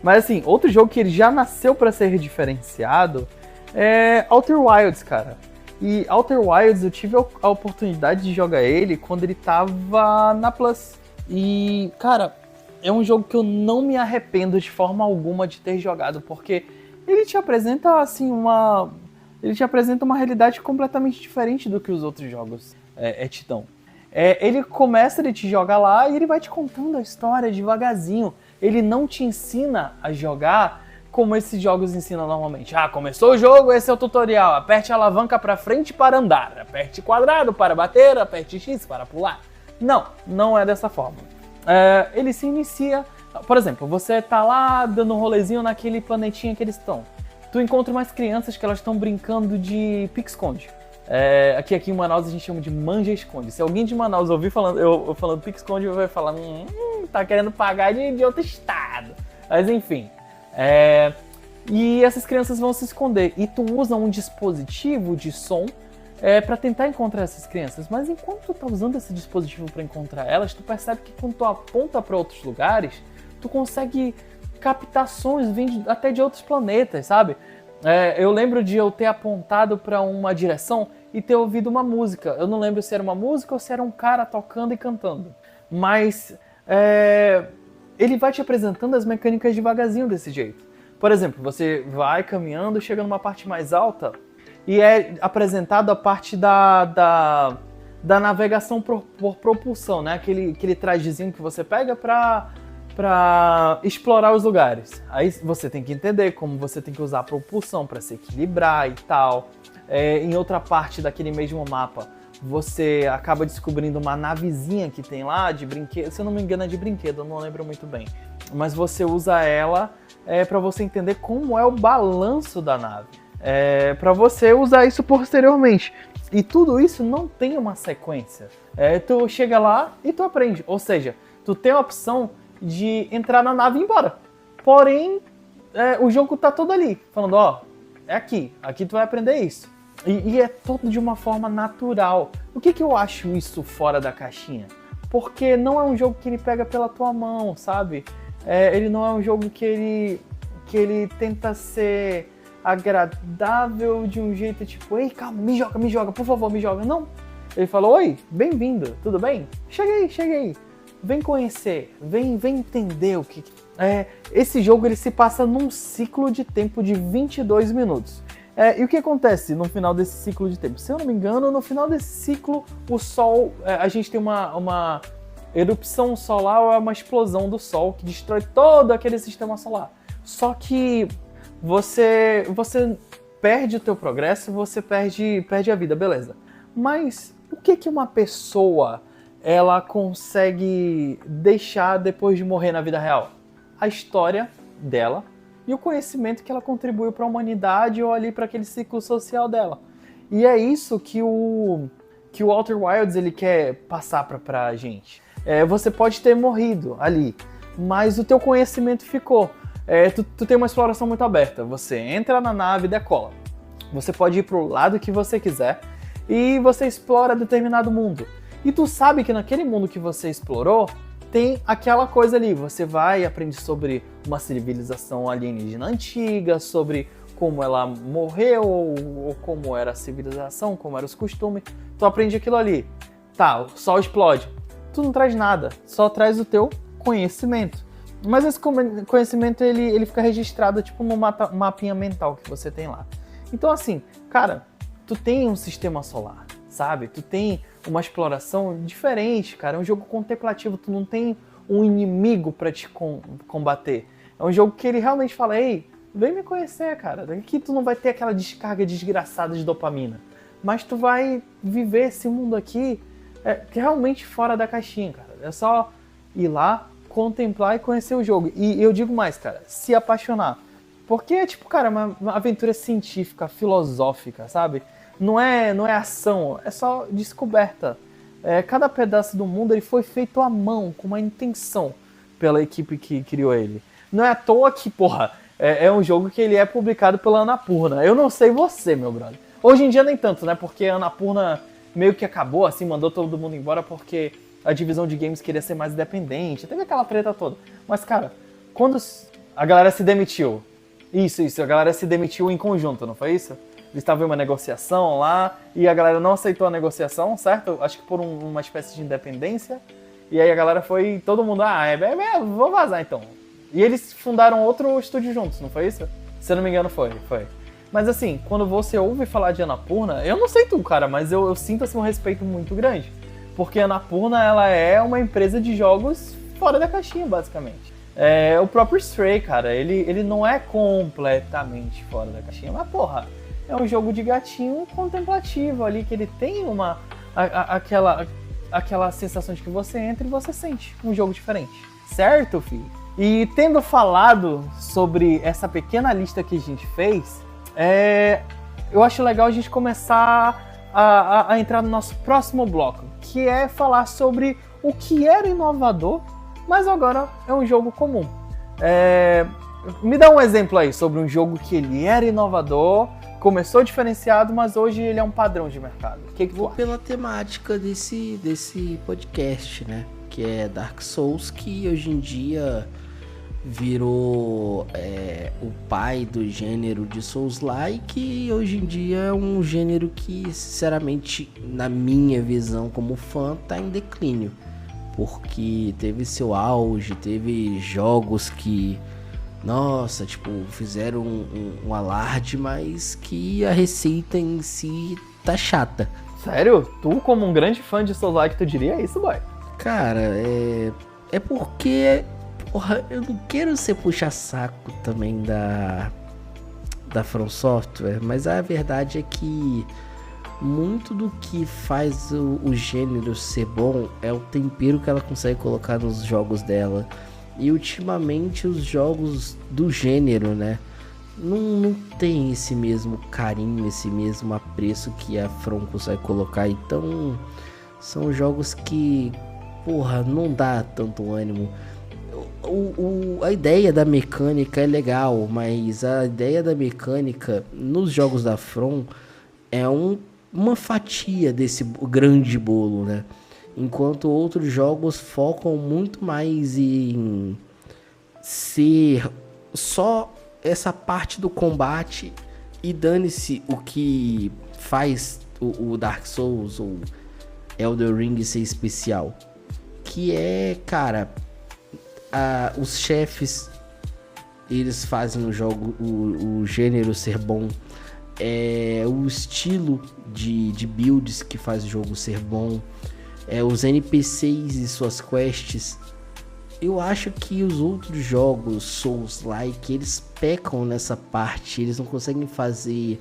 Speaker 2: Mas assim, outro jogo que ele já nasceu pra ser diferenciado é Outer Wilds, cara. E Outer Wilds eu tive a oportunidade de jogar ele quando ele tava na Plus. E, cara, é um jogo que eu não me arrependo de forma alguma de ter jogado, porque ele te apresenta, assim, uma realidade completamente diferente do que os outros jogos te dão. Ele começa, ele te joga lá e ele vai te contando a história devagarzinho. Ele não te ensina a jogar como esses jogos ensinam normalmente. Começou o jogo, esse é o tutorial. Aperte a alavanca para frente para andar. Aperte quadrado para bater, aperte X para pular. Não é dessa forma. Ele se inicia... Por exemplo, você tá lá dando um rolezinho naquele planetinha que eles estão. Tu encontra umas crianças que elas estão brincando de pique-esconde. Aqui em Manaus a gente chama de manja-esconde. Se alguém de Manaus ouvir eu falando pique-esconde, vai falar, tá querendo pagar de outro estado. Mas enfim. e essas crianças vão se esconder. E tu usa um dispositivo de som para tentar encontrar essas crianças. Mas enquanto tu tá usando esse dispositivo para encontrar elas, tu percebe que quando tu aponta para outros lugares, tu consegue captar sons vindo até de outros planetas, sabe? Eu lembro de eu ter apontado para uma direção e ter ouvido uma música. Eu não lembro se era uma música ou se era um cara tocando e cantando. Mas ele vai te apresentando as mecânicas devagarzinho desse jeito. Por exemplo, você vai caminhando, chega numa parte mais alta e é apresentado a parte da navegação por propulsão, né? Aquele trajezinho que você pega para explorar os lugares. Aí você tem que entender como você tem que usar a propulsão para se equilibrar e tal. Em outra parte daquele mesmo mapa, você acaba descobrindo uma navezinha que tem lá de brinquedo. Se eu não me engano é de brinquedo, eu não lembro muito bem. Mas você usa ela para você entender como é o balanço da nave. Para você usar isso posteriormente. E tudo isso não tem uma sequência. Tu chega lá e tu aprende. Ou seja, tu tem a opção de entrar na nave e ir embora. Porém, o jogo tá todo ali, falando, ó, é aqui tu vai aprender isso. E é todo de uma forma natural. O que eu acho isso fora da caixinha? Porque não é um jogo que ele pega pela tua mão, sabe? Ele não é um jogo que ele tenta ser agradável de um jeito tipo, ei, calma, me joga, por favor, me joga. Não. Ele falou, oi, bem-vindo, tudo bem? Cheguei. Vem conhecer, vem entender o que... Esse jogo ele se passa num ciclo de tempo de 22 minutos. E o que acontece no final desse ciclo de tempo? Se eu não me engano, no final desse ciclo, o Sol... a gente tem uma erupção solar, ou uma explosão do Sol que destrói todo aquele sistema solar. Só que você perde o teu progresso, você perde a vida, beleza. Mas o que uma pessoa ela consegue deixar depois de morrer na vida real? A história dela e o conhecimento que ela contribuiu para a humanidade ou ali para aquele ciclo social dela. E é isso que o Outer Wilds ele quer passar para a gente. Você pode ter morrido ali, mas o teu conhecimento ficou. Tu tem uma exploração muito aberta. Você entra na nave e decola. Você pode ir para o lado que você quiser e você explora determinado mundo. E tu sabe que naquele mundo que você explorou, tem aquela coisa ali. Você vai e aprende sobre uma civilização alienígena antiga, sobre como ela morreu, ou como era a civilização, como eram os costumes. Tu aprende aquilo ali. Tá, o sol explode. Tu não traz nada, só traz o teu conhecimento. Mas esse conhecimento ele fica registrado tipo num mapinha mental que você tem lá. Então assim, cara, tu tem um sistema solar, sabe? Tu tem uma exploração diferente, cara. É um jogo contemplativo, tu não tem um inimigo pra te combater. É um jogo que ele realmente fala, ei, vem me conhecer, cara. Daqui tu não vai ter aquela descarga desgraçada de dopamina. Mas tu vai viver esse mundo aqui que é realmente fora da caixinha, cara. É só ir lá, contemplar e conhecer o jogo. E eu digo mais, cara, se apaixonar. Porque é tipo, cara, uma aventura científica, filosófica, sabe? Não é ação, é só descoberta. Cada pedaço do mundo ele foi feito à mão, com uma intenção pela equipe que criou ele. Não é à toa que, porra, é um jogo que ele é publicado pela Annapurna. Eu não sei você, meu brother. Hoje em dia nem tanto, né? Porque a Annapurna meio que acabou, assim, mandou todo mundo embora porque a divisão de games queria ser mais independente. Teve aquela treta toda. Mas, cara, quando a galera se demitiu... Isso, a galera se demitiu em conjunto, não foi isso? Eles estavam em uma negociação lá e a galera não aceitou a negociação, certo? Acho que por uma espécie de independência. E aí a galera foi, todo mundo, vou vazar então. E eles fundaram outro estúdio juntos, não foi isso? Se eu não me engano foi. Mas assim, quando você ouve falar de Annapurna, eu não sei tu, cara, mas eu sinto assim um respeito muito grande. Porque a Annapurna, ela é uma empresa de jogos fora da caixinha, basicamente. O próprio Stray, cara, ele não é completamente fora da caixinha, mas porra, é um jogo de gatinho contemplativo ali, que ele tem aquela sensação de que você entra e você sente um jogo diferente, certo, filho? E tendo falado sobre essa pequena lista que a gente fez, eu acho legal a gente começar a entrar no nosso próximo bloco, que é falar sobre o que era inovador, mas agora é um jogo comum. Me dá um exemplo aí sobre um jogo que ele era inovador, começou diferenciado, mas hoje ele é um padrão de mercado. O que tu
Speaker 1: Vou
Speaker 2: acha?
Speaker 1: pela temática desse podcast, né? Que é Dark Souls, que hoje em dia virou o pai do gênero de Souls-like, e hoje em dia é um gênero que, sinceramente, na minha visão como fã, tá em declínio. Porque teve seu auge, teve jogos que, nossa, tipo, fizeram um alarde, mas que a receita em si tá chata.
Speaker 2: Sério? Tu, como um grande fã de Souls-like, tu diria isso, boy?
Speaker 1: Cara, é porque, porra, eu não quero ser puxa-saco também da From Software, mas a verdade é que muito do que faz o gênero ser bom é o tempero que ela consegue colocar nos jogos dela. E ultimamente os jogos do gênero, né, não tem esse mesmo carinho, esse mesmo apreço que a From consegue colocar. Então são jogos que, porra, não dá tanto ânimo. A ideia da mecânica é legal, mas a ideia da mecânica nos jogos da From é uma fatia desse grande bolo, né? Enquanto outros jogos focam muito mais em ser só essa parte do combate e dane-se o que faz o Dark Souls ou Elden Ring ser especial. Que é, cara, os chefes, eles fazem o gênero ser bom. O estilo de builds que faz o jogo ser bom. Os NPCs e suas quests. Eu acho que os outros jogos Souls-like, eles pecam nessa parte. Eles não conseguem fazer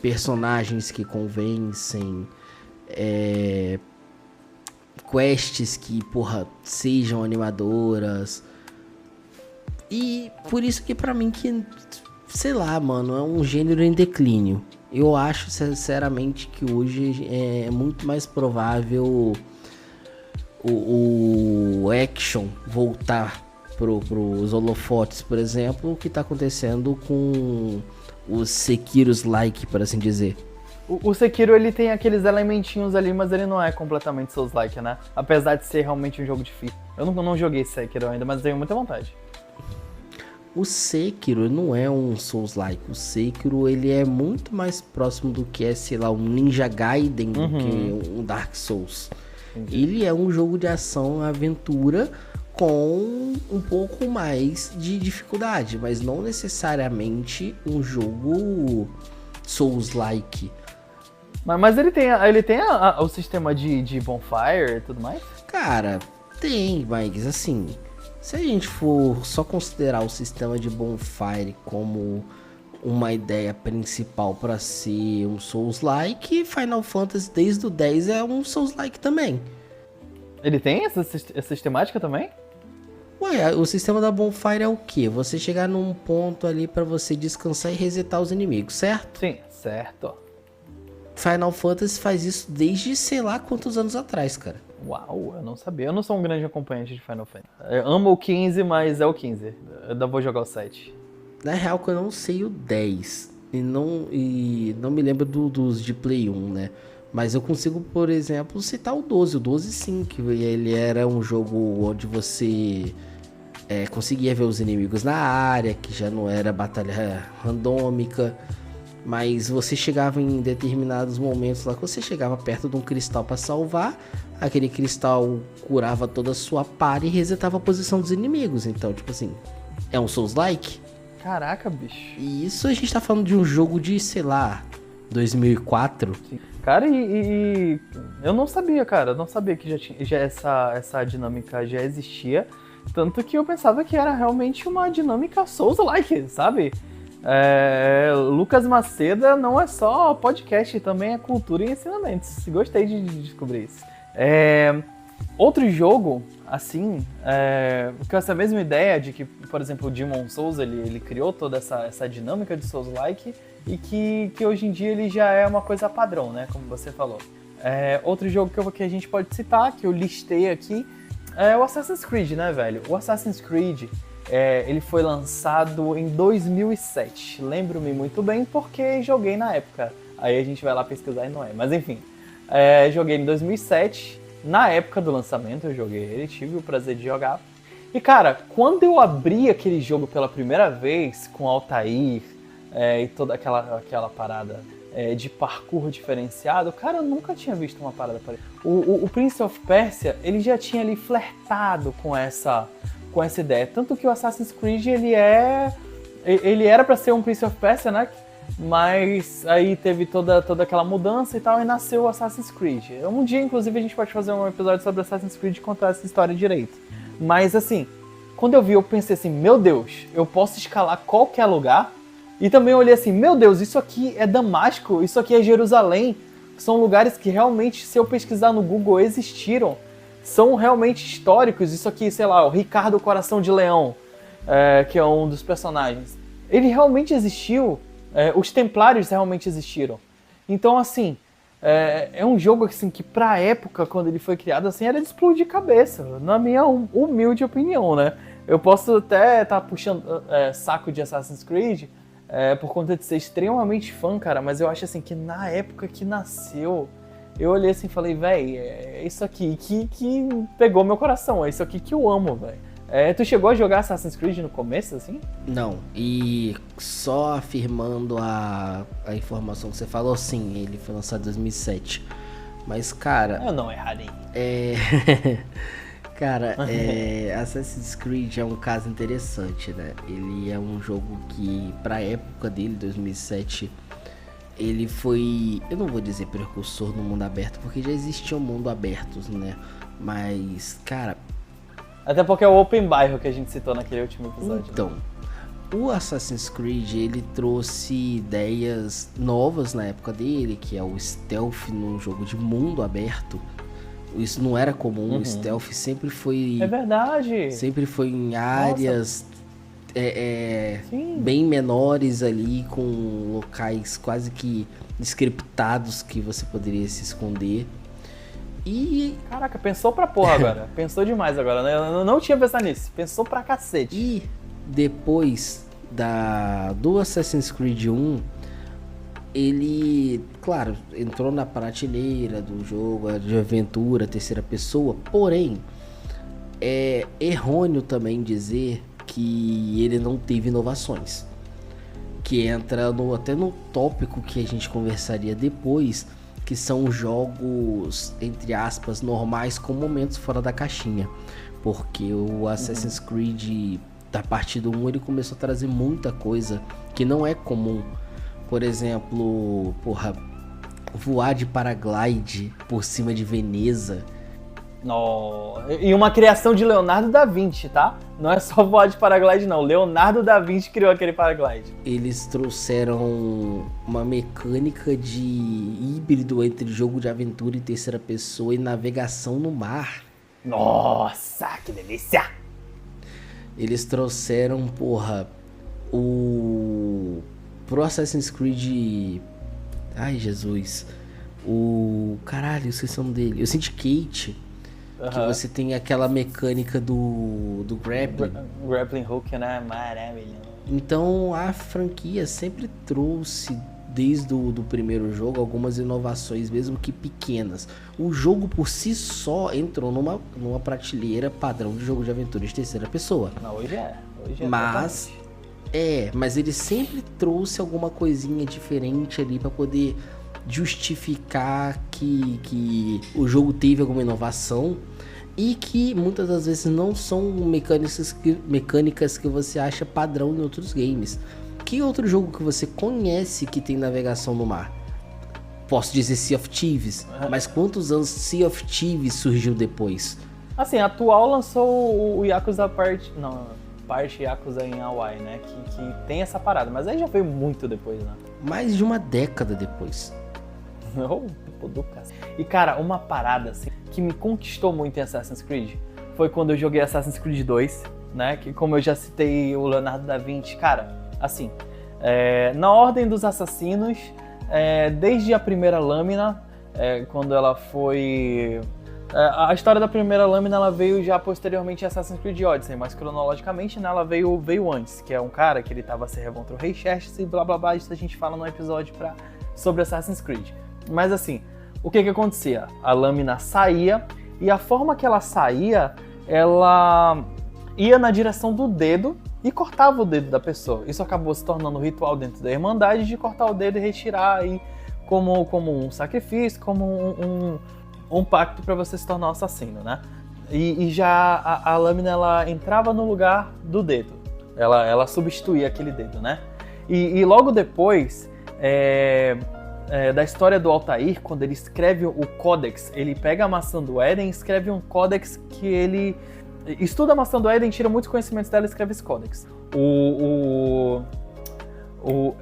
Speaker 1: personagens que convencem, quests que, porra, sejam animadoras. E por isso que pra mim que, sei lá, mano, é um gênero em declínio. Eu acho sinceramente que hoje é muito mais provável o action voltar pros holofotes, por exemplo, o que tá acontecendo com os Sekiros-like, por assim dizer.
Speaker 2: O Sekiro, ele tem aqueles elementinhos ali, mas ele não é completamente Souls-like, né? Apesar de ser realmente um jogo difícil. Eu não joguei Sekiro ainda, mas tenho muita vontade.
Speaker 1: O Sekiro não é um Souls-like. O Sekiro, ele é muito mais próximo do que sei lá, um Ninja Gaiden do que um Dark Souls. Entendi. Ele é um jogo de ação, aventura, com um pouco mais de dificuldade, mas não necessariamente um jogo Souls-like.
Speaker 2: Mas ele tem o sistema de bonfire e tudo mais?
Speaker 1: Cara, tem, mas assim, se a gente for só considerar o sistema de bonfire como uma ideia principal para ser um Souls-like, Final Fantasy desde o 10 é um Souls-like também.
Speaker 2: Ele tem essa sistemática também?
Speaker 1: Ué, o sistema da bonfire é o quê? Você chegar num ponto ali para você descansar e resetar os inimigos, certo?
Speaker 2: Sim, certo.
Speaker 1: Final Fantasy faz isso desde sei lá quantos anos atrás, cara.
Speaker 2: Uau, eu não sabia. Eu não sou um grande acompanhante de Final Fantasy. Eu amo o 15, mas é o 15. Eu ainda vou jogar o 7.
Speaker 1: Na real que eu não sei o 10. E não me lembro dos de Play 1, né? Mas eu consigo, por exemplo, citar o 12. O 12 sim, que ele era um jogo onde você conseguia ver os inimigos na área, que já não era batalha randômica. Mas você chegava em determinados momentos lá, que você chegava perto de um cristal para salvar, aquele cristal curava toda a sua party e resetava a posição dos inimigos. Então, tipo assim, é um Souls-like?
Speaker 2: Caraca, bicho.
Speaker 1: E isso a gente tá falando de um jogo de, sei lá, 2004.
Speaker 2: Sim. Cara, e eu não sabia, cara. Eu não sabia que já essa dinâmica já existia. Tanto que eu pensava que era realmente uma dinâmica Souls-like, sabe? Lucas Maceda não é só podcast, também é cultura e ensinamentos. Gostei de descobrir isso. Outro jogo, assim, com essa mesma ideia de que, por exemplo, o Demon Souls, ele criou toda essa dinâmica de Souls-like e que hoje em dia ele já é uma coisa padrão, né, como você falou. Outro jogo que a gente pode citar, que eu listei aqui, é o Assassin's Creed, né, velho? O Assassin's Creed, Ele foi lançado em 2007. Lembro-me muito bem porque joguei na época. Aí a gente vai lá pesquisar e não é. Mas enfim, joguei em 2007. Na época do lançamento eu joguei ele, tive o prazer de jogar. E cara, quando eu abri aquele jogo pela primeira vez, com Altair e toda aquela parada de parkour diferenciado, cara, eu nunca tinha visto uma parada parecida. O Prince of Persia, ele já tinha ali flertado com essa ideia. Tanto que o Assassin's Creed, ele era pra ser um Prince of Persia, né? Mas aí teve toda aquela mudança e tal, e nasceu o Assassin's Creed. Um dia, inclusive, a gente pode fazer um episódio sobre Assassin's Creed e contar essa história direito. Mas assim, quando eu vi, eu pensei assim, meu Deus, eu posso escalar qualquer lugar. E também eu olhei assim, meu Deus, isso aqui é Damasco, isso aqui é Jerusalém. São lugares que realmente, se eu pesquisar no Google, existiram. São realmente históricos. Isso aqui, sei lá, o Ricardo Coração de Leão, que é um dos personagens. Ele realmente existiu. Os Templários realmente existiram. Então, assim, é um jogo assim, que pra época, quando ele foi criado, assim, era de explodir cabeça, na minha humilde opinião, né? Eu posso até estar puxando saco de Assassin's Creed por conta de ser extremamente fã, cara, mas eu acho assim que na época que nasceu, eu olhei assim e falei, véi, é isso aqui que pegou meu coração, é isso aqui que eu amo, véi. Tu chegou a jogar Assassin's Creed no começo, assim?
Speaker 1: Não, e só afirmando a informação que você falou, sim, ele foi lançado em 2007. Mas, cara...
Speaker 2: Eu não errarei.
Speaker 1: Cara, Assassin's Creed é um caso interessante, né? Ele é um jogo que, pra época dele, 2007, ele foi... Eu não vou dizer precursor no mundo aberto, porque já existia um mundo aberto, né? Mas, cara...
Speaker 2: Até porque é o Open Bairro que a gente citou naquele último episódio.
Speaker 1: Então,
Speaker 2: né?
Speaker 1: O Assassin's Creed, ele trouxe ideias novas na época dele, que é o stealth num jogo de mundo aberto. Isso não era comum, o stealth sempre foi...
Speaker 2: É verdade!
Speaker 1: Sempre foi em áreas bem menores ali, com locais quase que scriptados que você poderia se esconder. E...
Speaker 2: Caraca, pensou pra porra agora. Pensou demais agora, né? Eu não tinha pensado nisso. Pensou pra cacete.
Speaker 1: E depois do Assassin's Creed 1, ele, claro, entrou na prateleira do jogo de aventura, terceira pessoa, porém, é errôneo também dizer que ele não teve inovações. Que entra até no tópico que a gente conversaria depois, que são jogos, entre aspas, normais com momentos fora da caixinha. Porque o Assassin's Creed, da parte do 1, ele começou a trazer muita coisa que não é comum. Por exemplo, voar de paraglide por cima de Veneza.
Speaker 2: E uma criação de Leonardo da Vinci, tá? Não é só voar de paraglide, não. Leonardo da Vinci criou aquele paraglide.
Speaker 1: Eles trouxeram uma mecânica de híbrido entre jogo de aventura em terceira pessoa e navegação no mar.
Speaker 2: Nossa, que delícia!
Speaker 1: Eles trouxeram, pro Assassin's Creed... Ai, Jesus. Caralho, esqueci o nome dele. O Syndicate... Que você tem aquela mecânica do grappling.
Speaker 2: Grappling hook, né? Maravilhoso.
Speaker 1: Então a franquia sempre trouxe, desde o primeiro jogo, algumas inovações, mesmo que pequenas. O jogo por si só entrou numa prateleira padrão de jogo de aventura de terceira pessoa.
Speaker 2: Não, hoje é
Speaker 1: mas totalmente. Mas ele sempre trouxe alguma coisinha diferente ali para poder justificar que o jogo teve alguma inovação e que muitas das vezes não são mecânicas que você acha padrão em outros games. Que outro jogo que você conhece que tem navegação no mar? Posso dizer Sea of Thieves, mas quantos anos Sea of Thieves surgiu depois?
Speaker 2: Assim, a atual lançou o Yakuza parte Yakuza em Hawaii, né? Que tem essa parada, mas aí já veio muito depois, né?
Speaker 1: Mais de uma década depois.
Speaker 2: E cara, uma parada assim que me conquistou muito em Assassin's Creed foi quando eu joguei Assassin's Creed 2, né? Que, como eu já citei o Leonardo da Vinci, cara, assim, na ordem dos assassinos, desde a primeira lâmina, quando ela foi A história da primeira lâmina ela veio já posteriormente a Assassin's Creed Odyssey, mas cronologicamente né, ela veio antes, que é um cara que ele tava se revoltando contra o Rei Xerxes e blá blá blá, isso a gente fala no episódio sobre Assassin's Creed. Mas assim, o que acontecia? A lâmina saía e a forma que ela saía, ela ia na direção do dedo e cortava o dedo da pessoa. Isso acabou se tornando um ritual dentro da Irmandade de cortar o dedo e retirar aí como um sacrifício, como um pacto para você se tornar um assassino, né? E já a lâmina ela entrava no lugar do dedo. Ela substituía aquele dedo, né? E logo depois da história do Altair, quando ele escreve o Codex, ele pega a maçã do Éden e escreve um Codex que ele estuda a maçã do Éden, tira muitos conhecimentos dela e escreve esse Codex.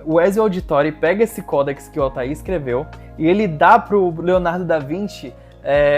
Speaker 2: O Ezio Auditore pega esse Codex que o Altair escreveu e ele dá pro Leonardo da Vinci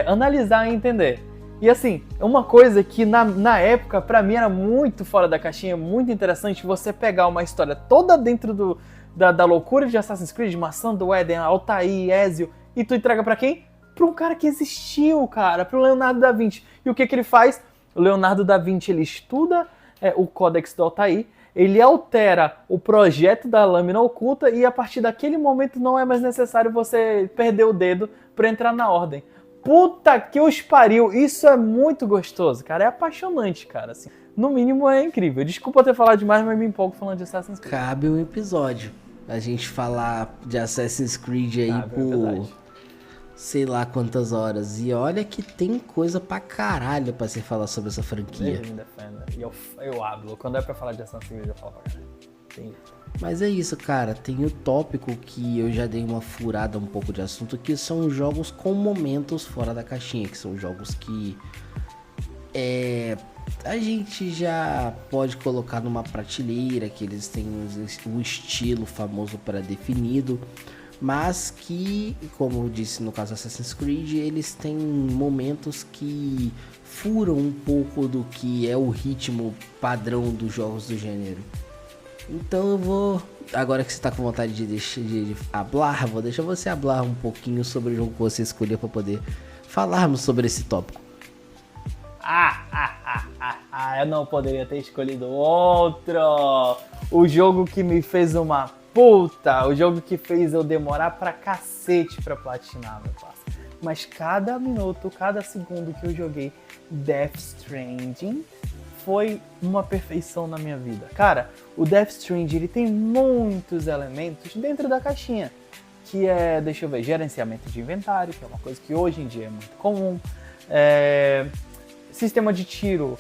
Speaker 2: analisar e entender. E assim, uma coisa que na época, pra mim, era muito fora da caixinha, muito interessante você pegar uma história toda dentro da loucura de Assassin's Creed, Maçã do Éden, Altair, Ezio, e tu entrega pra quem? Pra um cara que existiu, cara, pro Leonardo da Vinci. E o que ele faz? O Leonardo da Vinci, ele estuda o Códex do Altair, ele altera o projeto da lâmina oculta e a partir daquele momento não é mais necessário você perder o dedo pra entrar na ordem. Puta que os pariu, isso é muito gostoso, cara, é apaixonante, cara, assim. No mínimo é incrível. Desculpa ter falado demais, mas me empolgo falando de Assassin's Creed.
Speaker 1: Cabe um episódio a gente falar de Assassin's Creed aí por sei lá quantas horas. E olha que tem coisa pra caralho pra se falar sobre essa franquia.
Speaker 2: E eu hablo. Quando é pra falar de Assassin's Creed, eu falo pra caralho.
Speaker 1: Mas é isso, cara. Tem o tópico que eu já dei uma furada um pouco de assunto, que são jogos com momentos fora da caixinha, que são jogos que a gente já pode colocar numa prateleira, que eles têm um estilo famoso pré-definido, mas que, como eu disse no caso do Assassin's Creed, eles têm momentos que furam um pouco do que é o ritmo padrão dos jogos do gênero. Então eu vou, agora que você tá com vontade de hablar, vou deixar você hablar um pouquinho sobre o jogo que você escolheu para poder falarmos sobre esse tópico.
Speaker 2: Eu não poderia ter escolhido outro. O jogo que me fez uma puta, o jogo que fez eu demorar pra cacete pra platinar, meu parceiro. Mas cada minuto, cada segundo que eu joguei Death Stranding foi uma perfeição na minha vida. Cara, o Death Stranding, ele tem muitos elementos dentro da caixinha, que é, deixa eu ver, gerenciamento de inventário, que é uma coisa que hoje em dia é muito comum, sistema de tiro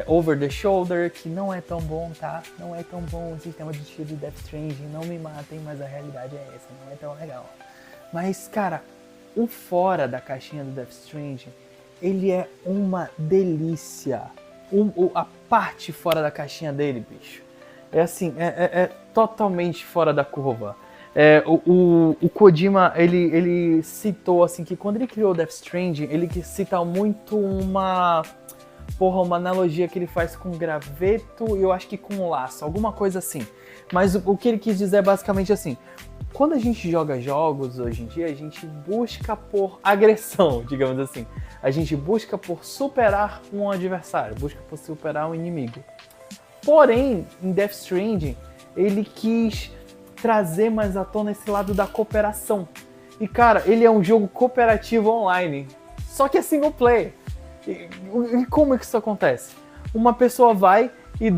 Speaker 2: over the shoulder, que não é tão bom, tá? Não é tão bom o sistema de tiro de Death Stranding, não me matem, mas a realidade é essa, não é tão legal. Mas, cara, o fora da caixinha do Death Stranding, ele é uma delícia. A parte fora da caixinha dele, bicho, é assim, é totalmente fora da curva. O Kojima, ele citou assim que quando ele criou o Death Stranding, ele cita muito uma analogia que ele faz com graveto e eu acho que com laço, alguma coisa assim. Mas o que ele quis dizer é basicamente assim: quando a gente joga jogos hoje em dia, a gente busca por agressão, digamos assim. A gente busca por superar um adversário, busca por superar um inimigo. Porém, em Death Stranding, ele quis trazer mais à tona esse lado da cooperação. E cara, ele é um jogo cooperativo online, só que é single player. E como é que isso acontece? Uma pessoa vai e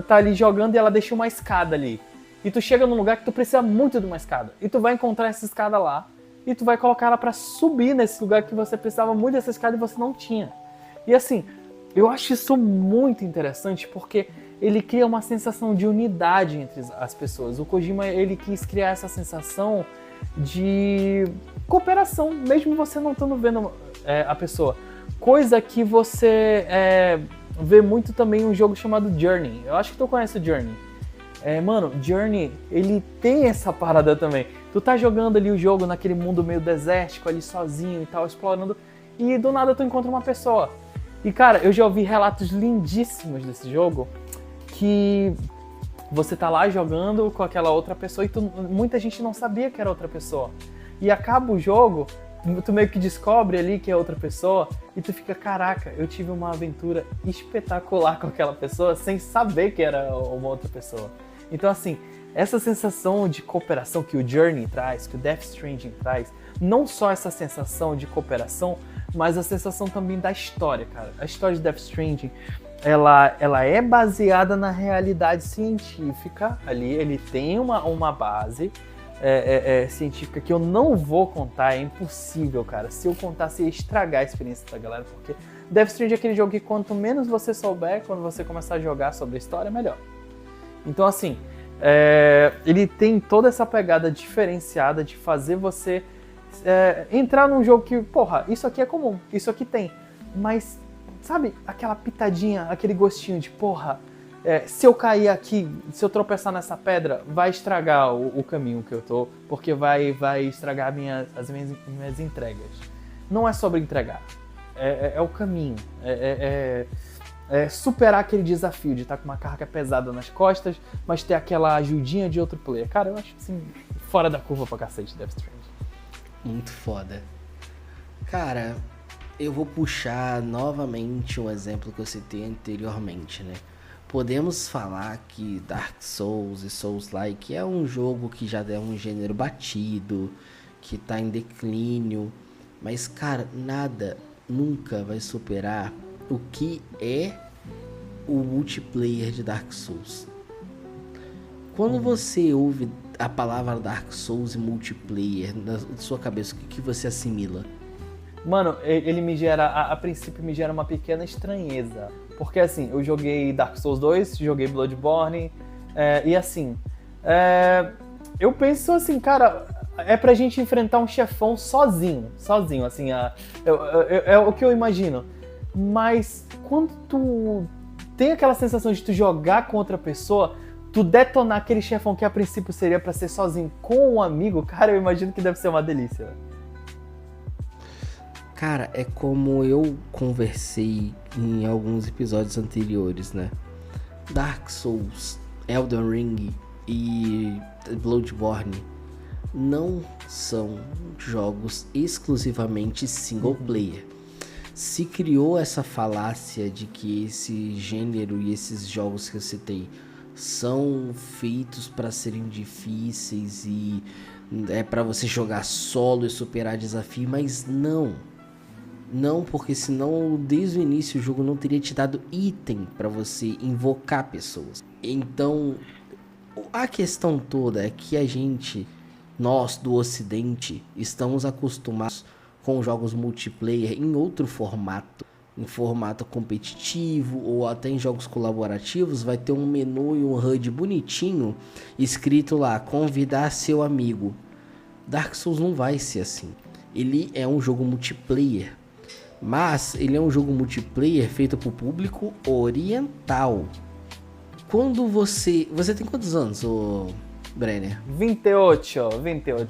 Speaker 2: tá ali jogando e ela deixa uma escada ali. E tu chega num lugar que tu precisa muito de uma escada. E tu vai encontrar essa escada lá. E tu vai colocar ela pra subir nesse lugar que você precisava muito dessa escada e você não tinha. E assim, eu acho isso muito interessante porque ele cria uma sensação de unidade entre as pessoas. O Kojima, ele quis criar essa sensação de cooperação, mesmo você não estando vendo a pessoa. Coisa que você vê muito também em um jogo chamado Journey. Eu acho que tu conhece o Journey. Mano, Journey, ele tem essa parada também. Tu tá jogando ali o jogo naquele mundo meio desértico, ali sozinho e tal, explorando, e do nada tu encontra uma pessoa. E cara, eu já ouvi relatos lindíssimos desse jogo, que você tá lá jogando com aquela outra pessoa e muita gente não sabia que era outra pessoa. E acaba o jogo, tu meio que descobre ali que é outra pessoa e tu fica, caraca, eu tive uma aventura espetacular com aquela pessoa sem saber que era uma outra pessoa. Então assim, essa sensação de cooperação que o Journey traz, que o Death Stranding traz, não só essa sensação de cooperação, mas a sensação também da história, cara. A história de Death Stranding, ela é baseada na realidade científica ali, ele tem uma base científica que eu não vou contar, é impossível, cara. Se eu contasse, ia estragar a experiência da galera, porque Death Stranding é aquele jogo que quanto menos você souber, quando você começar a jogar sobre a história, melhor. Então assim, ele tem toda essa pegada diferenciada de fazer você entrar num jogo que, porra, isso aqui é comum, isso aqui tem, mas sabe, aquela pitadinha, aquele gostinho de, porra, se eu cair aqui, se eu tropeçar nessa pedra, vai estragar o caminho que eu tô, porque vai estragar as minhas entregas. Não é sobre entregar, é o caminho, superar aquele desafio de estar com uma carga pesada nas costas, mas ter aquela ajudinha de outro player. Cara, eu acho assim, fora da curva pra cacete Death Stranding.
Speaker 1: Muito foda. Cara, eu vou puxar novamente um exemplo que eu citei anteriormente, né? Podemos falar que Dark Souls e Souls-like é um jogo que já é um gênero batido, que tá em declínio, mas, cara, nada nunca vai superar o que é o multiplayer de Dark Souls. Quando você ouve a palavra Dark Souls e multiplayer na sua cabeça, o que você assimila?
Speaker 2: Mano, ele me gera, a princípio me gera uma pequena estranheza. Porque assim, eu joguei Dark Souls 2, joguei Bloodborne, e assim, eu penso assim, cara, é pra gente enfrentar um chefão sozinho, assim, é o que eu imagino. Mas quando tu tem aquela sensação de tu jogar com outra pessoa, tu detonar aquele chefão que a princípio seria pra ser sozinho com um amigo, cara, eu imagino que deve ser uma delícia.
Speaker 1: Cara, é como eu conversei em alguns episódios anteriores, né? Dark Souls, Elden Ring e Bloodborne não são jogos exclusivamente single player. Se criou essa falácia de que esse gênero e esses jogos que eu citei são feitos para serem difíceis e é para você jogar solo e superar desafio, mas não, porque senão desde o início o jogo não teria te dado item para você invocar pessoas. Então a questão toda é que nós do Ocidente, estamos acostumados com jogos multiplayer em outro formato, em formato competitivo ou até em jogos colaborativos. Vai ter um menu e um HUD bonitinho escrito lá, convidar seu amigo. Dark Souls não vai ser assim. Ele é um jogo multiplayer, mas ele é um jogo multiplayer feito para o público oriental. Quando você tem quantos anos, ô Brenner?
Speaker 2: 28,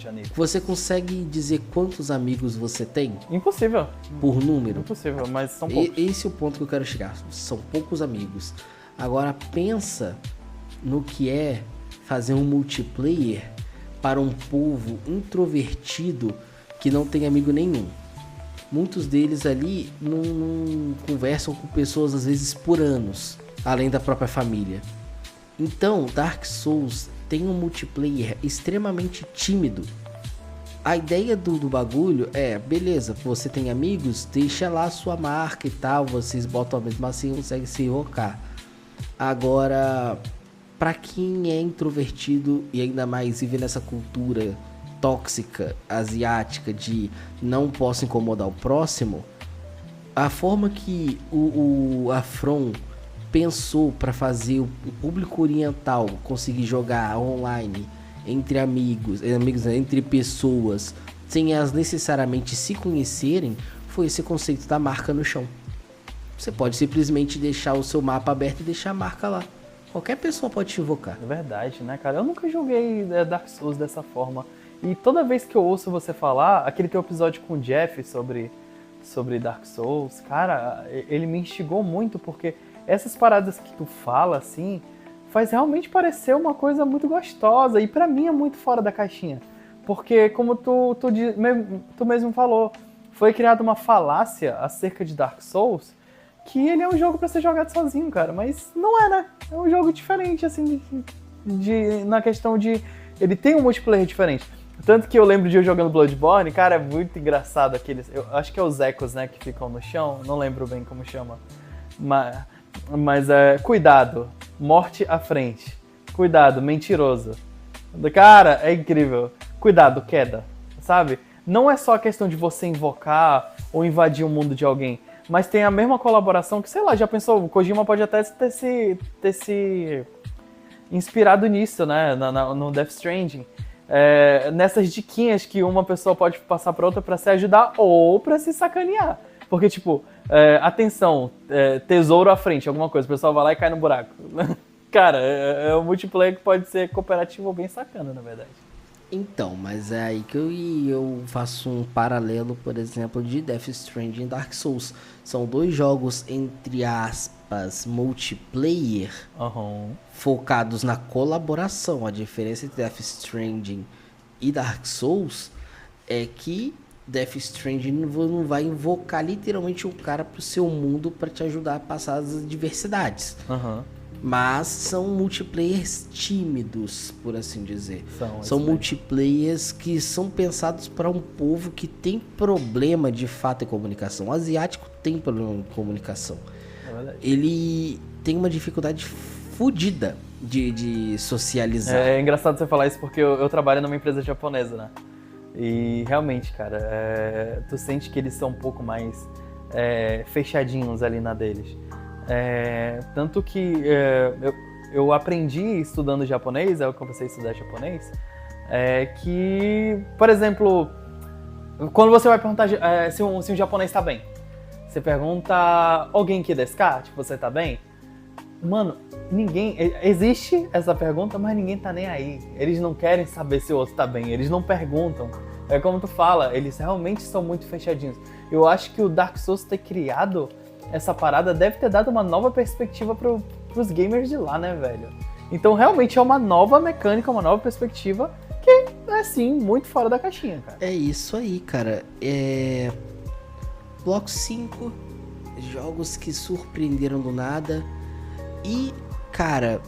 Speaker 2: amigo.
Speaker 1: Você consegue dizer quantos amigos você tem?
Speaker 2: Impossível.
Speaker 1: Por número?
Speaker 2: Impossível, mas são poucos.
Speaker 1: Esse é o ponto que eu quero chegar. São poucos amigos. Agora pensa no que é fazer um multiplayer para um povo introvertido que não tem amigo nenhum. Muitos deles ali não conversam com pessoas às vezes por anos, além da própria família. Então, Dark Souls tem um multiplayer extremamente tímido. A ideia do bagulho é, beleza, você tem amigos, deixa lá a sua marca e tal, vocês botam a mesma assim, conseguem se invocar. Agora, pra quem é introvertido e ainda mais vive nessa cultura tóxica, asiática, de não posso incomodar o próximo, a forma que a From pensou para fazer o público oriental conseguir jogar online entre amigos, entre pessoas, sem elas necessariamente se conhecerem, foi esse conceito da marca no chão. Você pode simplesmente deixar o seu mapa aberto e deixar a marca lá. Qualquer pessoa pode te invocar.
Speaker 2: É verdade, né, cara? Eu nunca joguei Dark Souls dessa forma. E toda vez que eu ouço você falar, aquele teu episódio com o Jeff sobre Dark Souls, cara, ele me instigou muito, porque essas paradas que tu fala, assim, faz realmente parecer uma coisa muito gostosa. E pra mim é muito fora da caixinha. Porque como tu mesmo falou, foi criada uma falácia acerca de Dark Souls, que ele é um jogo pra ser jogado sozinho, cara. Mas não é, né? É um jogo diferente, assim, na questão de... Ele tem um multiplayer diferente. Tanto que eu lembro de eu jogando Bloodborne, cara, é muito engraçado aqueles... Eu acho que é os ecos, né, que ficam no chão. Não lembro bem como chama. Mas cuidado, morte à frente. Cuidado, mentiroso. Cara, é incrível. Cuidado, queda, sabe? Não é só a questão de você invocar ou invadir o mundo de alguém, mas tem a mesma colaboração que, sei lá, já pensou, o Kojima pode até ter se inspirado nisso, né, no Death Stranding. Nessas diquinhas que uma pessoa pode passar pra outra pra se ajudar ou pra se sacanear. Porque, tipo, atenção, tesouro à frente, alguma coisa, o pessoal vai lá e cai no buraco. Cara, é um multiplayer que pode ser cooperativo ou bem sacana, na verdade.
Speaker 1: Então, mas é aí que eu faço um paralelo, por exemplo, de Death Stranding e Dark Souls. São dois jogos, entre aspas, multiplayer, focados na colaboração. A diferença entre Death Stranding e Dark Souls é que Death Stranding não vai invocar literalmente um cara pro seu mundo para te ajudar a passar as adversidades. Mas são multiplayers tímidos, por assim dizer. São multiplayers que são pensados para um povo que tem problema de fato em comunicação. O asiático tem problema em comunicação. Ele tem uma dificuldade fodida de socializar.
Speaker 2: É engraçado você falar isso porque eu trabalho numa empresa japonesa, né? E realmente, cara, tu sente que eles são um pouco mais fechadinhos ali na deles. Tanto que eu aprendi estudando japonês, eu comecei a estudar japonês, que, por exemplo, quando você vai perguntar se um japonês tá bem, você pergunta alguém que desu ka? Tipo, você tá bem? Mano, existe essa pergunta, mas ninguém tá nem aí. Eles não querem saber se o outro tá bem, eles não perguntam. É como tu fala, eles realmente são muito fechadinhos. Eu acho que o Dark Souls ter criado essa parada deve ter dado uma nova perspectiva pros gamers de lá, né, velho? Então, realmente é uma nova mecânica, uma nova perspectiva que é, sim, muito fora da caixinha, cara.
Speaker 1: É isso aí, cara. Bloco 5, jogos que surpreenderam do nada. E, cara,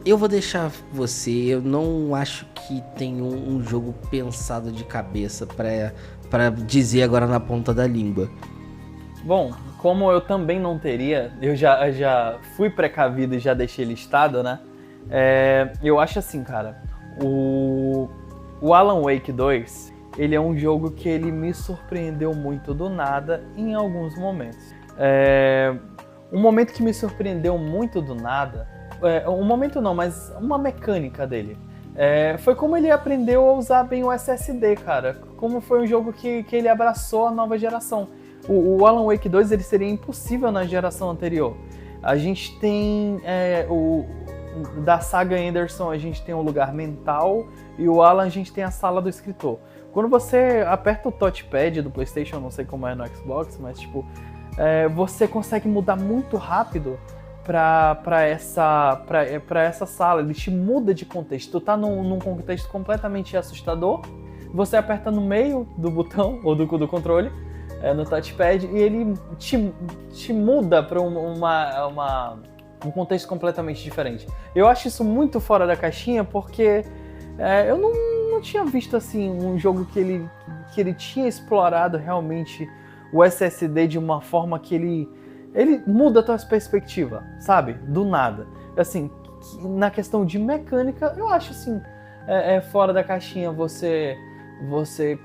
Speaker 1: eu vou deixar você, eu não acho que tem um jogo pensado de cabeça pra dizer agora na ponta da língua.
Speaker 2: Bom, como eu também não teria, eu já fui precavido e já deixei listado, né? Eu acho assim, cara, o Alan Wake 2, ele é um jogo que ele me surpreendeu muito do nada em alguns momentos. Um momento que me surpreendeu muito do nada, um momento não, mas uma mecânica dele, foi como ele aprendeu a usar bem o SSD, cara. Como foi um jogo que ele abraçou a nova geração. O Alan Wake 2 ele seria impossível na geração anterior. A gente tem da saga Anderson, a gente tem o lugar mental, e o Alan a gente tem a sala do escritor. Quando você aperta o touchpad do PlayStation, não sei como é no Xbox, mas tipo, você consegue mudar muito rápido pra essa sala. Ele te muda de contexto. Tu tá num contexto completamente assustador, você aperta no meio do botão ou do controle, no touchpad, e ele te muda para um contexto completamente diferente. Eu acho isso muito fora da caixinha, porque eu não tinha visto assim um jogo que ele tinha explorado realmente o SSD de uma forma que ele muda a tua perspectiva, sabe? Do nada. Assim, na questão de mecânica, eu acho assim, fora da caixinha você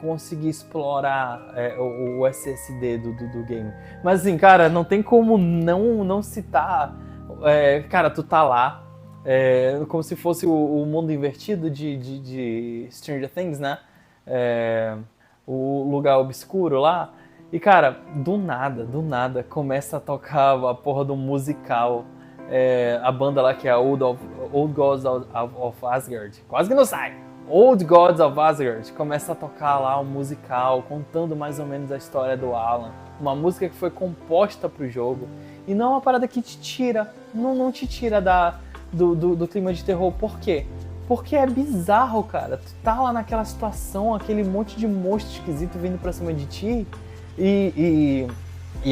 Speaker 2: conseguir explorar o SSD do game. Mas assim, cara, não tem como não citar... cara, tu tá lá, como se fosse o mundo invertido de Stranger Things, né? O lugar obscuro lá. E, cara, do nada, começa a tocar a porra do musical. A banda lá que é a Old Gods of Asgard. Quase que não sai! Old Gods of Asgard começa a tocar lá um musical, contando mais ou menos a história do Alan. Uma música que foi composta pro jogo. E não é uma parada que te tira, não te tira do clima de terror. Por quê? Porque é bizarro, cara. Tu tá lá naquela situação, aquele monte de monstro esquisito vindo pra cima de ti e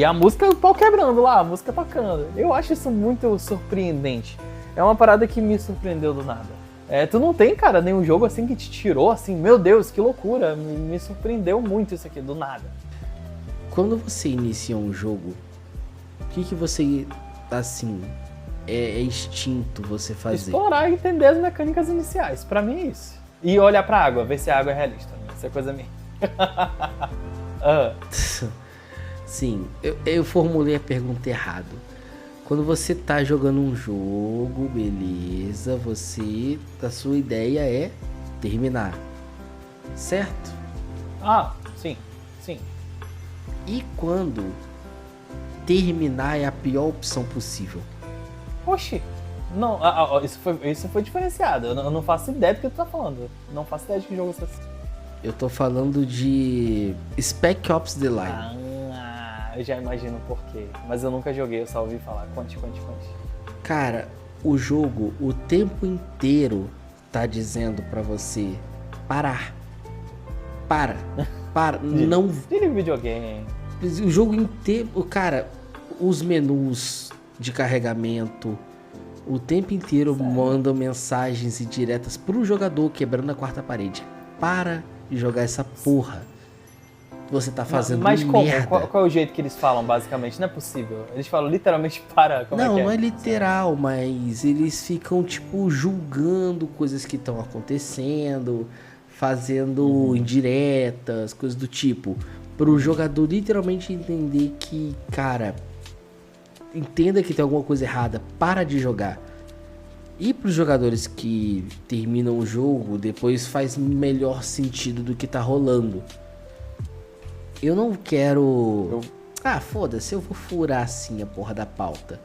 Speaker 2: a música, o pau quebrando lá, a música tocando. Eu acho isso muito surpreendente. É uma parada que me surpreendeu do nada. Tu não tem, cara, nenhum jogo assim que te tirou, assim, meu Deus, que loucura. Me surpreendeu muito isso aqui, do nada.
Speaker 1: Quando você inicia um jogo, o que você, assim, é instinto você fazer?
Speaker 2: Explorar e entender as mecânicas iniciais, pra mim é isso. E olhar pra água, ver se a água é realista, né? Isso é coisa minha.
Speaker 1: Sim, eu formulei a pergunta errado. Quando você tá jogando um jogo, beleza, a sua ideia é terminar, certo?
Speaker 2: Sim.
Speaker 1: E quando terminar é a pior opção possível?
Speaker 2: Oxi, não, isso foi diferenciado. Eu não faço ideia do que tu tá falando. Não faço ideia de que jogo você tá.
Speaker 1: Eu tô falando de Spec Ops The Line.
Speaker 2: Eu já imagino por quê. Mas eu nunca joguei, eu só ouvi falar. Conte.
Speaker 1: Cara, o jogo o tempo inteiro tá dizendo pra você parar. Para. Não.
Speaker 2: De videogame.
Speaker 1: O jogo inteiro, cara, os menus de carregamento, o tempo inteiro mandam mensagens indiretas pro jogador quebrando a quarta parede. Para de jogar essa porra. Você tá fazendo
Speaker 2: mas
Speaker 1: merda.
Speaker 2: Qual é o jeito que eles falam, basicamente? Não é possível. Eles falam literalmente para.
Speaker 1: Não é literal, mas eles ficam, tipo, julgando coisas que estão acontecendo, fazendo indiretas, coisas do tipo. Pro jogador literalmente entender que, cara, entenda que tem alguma coisa errada, para de jogar. E pros jogadores que terminam o jogo, depois faz melhor sentido do que tá rolando. Eu não quero... foda-se, eu vou furar assim a porra da pauta.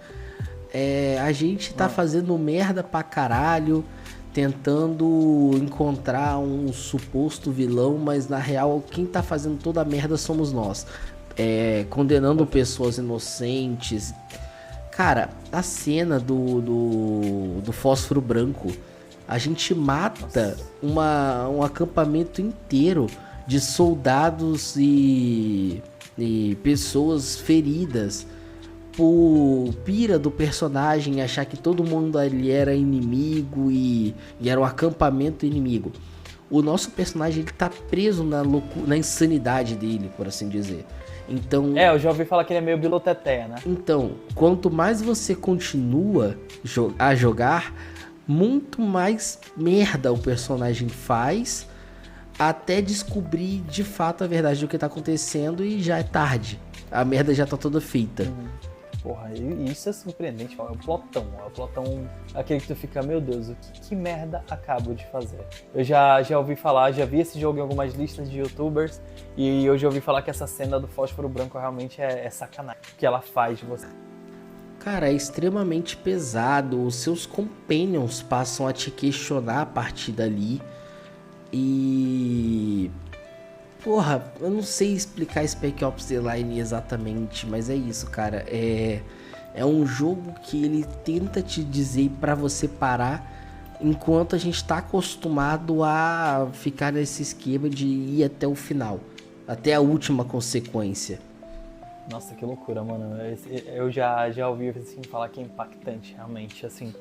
Speaker 1: A gente tá fazendo merda pra caralho, tentando encontrar um suposto vilão, mas na real quem tá fazendo toda a merda somos nós. Condenando pessoas inocentes. Cara, a cena do fósforo branco, a gente mata um acampamento inteiro de soldados e pessoas feridas por pira do personagem achar que todo mundo ali era inimigo e era um acampamento inimigo. O nosso personagem ele tá preso na insanidade dele, por assim dizer. Então,
Speaker 2: eu já ouvi falar que ele é meio biloteteia, né?
Speaker 1: Então, quanto mais você continua a jogar, muito mais merda o personagem faz até descobrir de fato a verdade do que tá acontecendo e já é tarde. A merda já tá toda feita.
Speaker 2: Porra, isso é surpreendente. É o plotão aquele que tu fica, meu Deus, que merda acabo de fazer? Eu já ouvi falar, já vi esse jogo em algumas listas de youtubers e eu já ouvi falar que essa cena do fósforo branco realmente é sacanagem. O que ela faz de você.
Speaker 1: Cara, é extremamente pesado. Os seus companions passam a te questionar a partir dali. E... porra, eu não sei explicar Spec Ops The Line exatamente, mas é isso, cara. É um jogo que ele tenta te dizer pra você parar, enquanto a gente tá acostumado a ficar nesse esquema de ir até o final, até a última consequência.
Speaker 2: Nossa, que loucura, mano. Eu já ouvi assim, falar que é impactante, realmente, assim...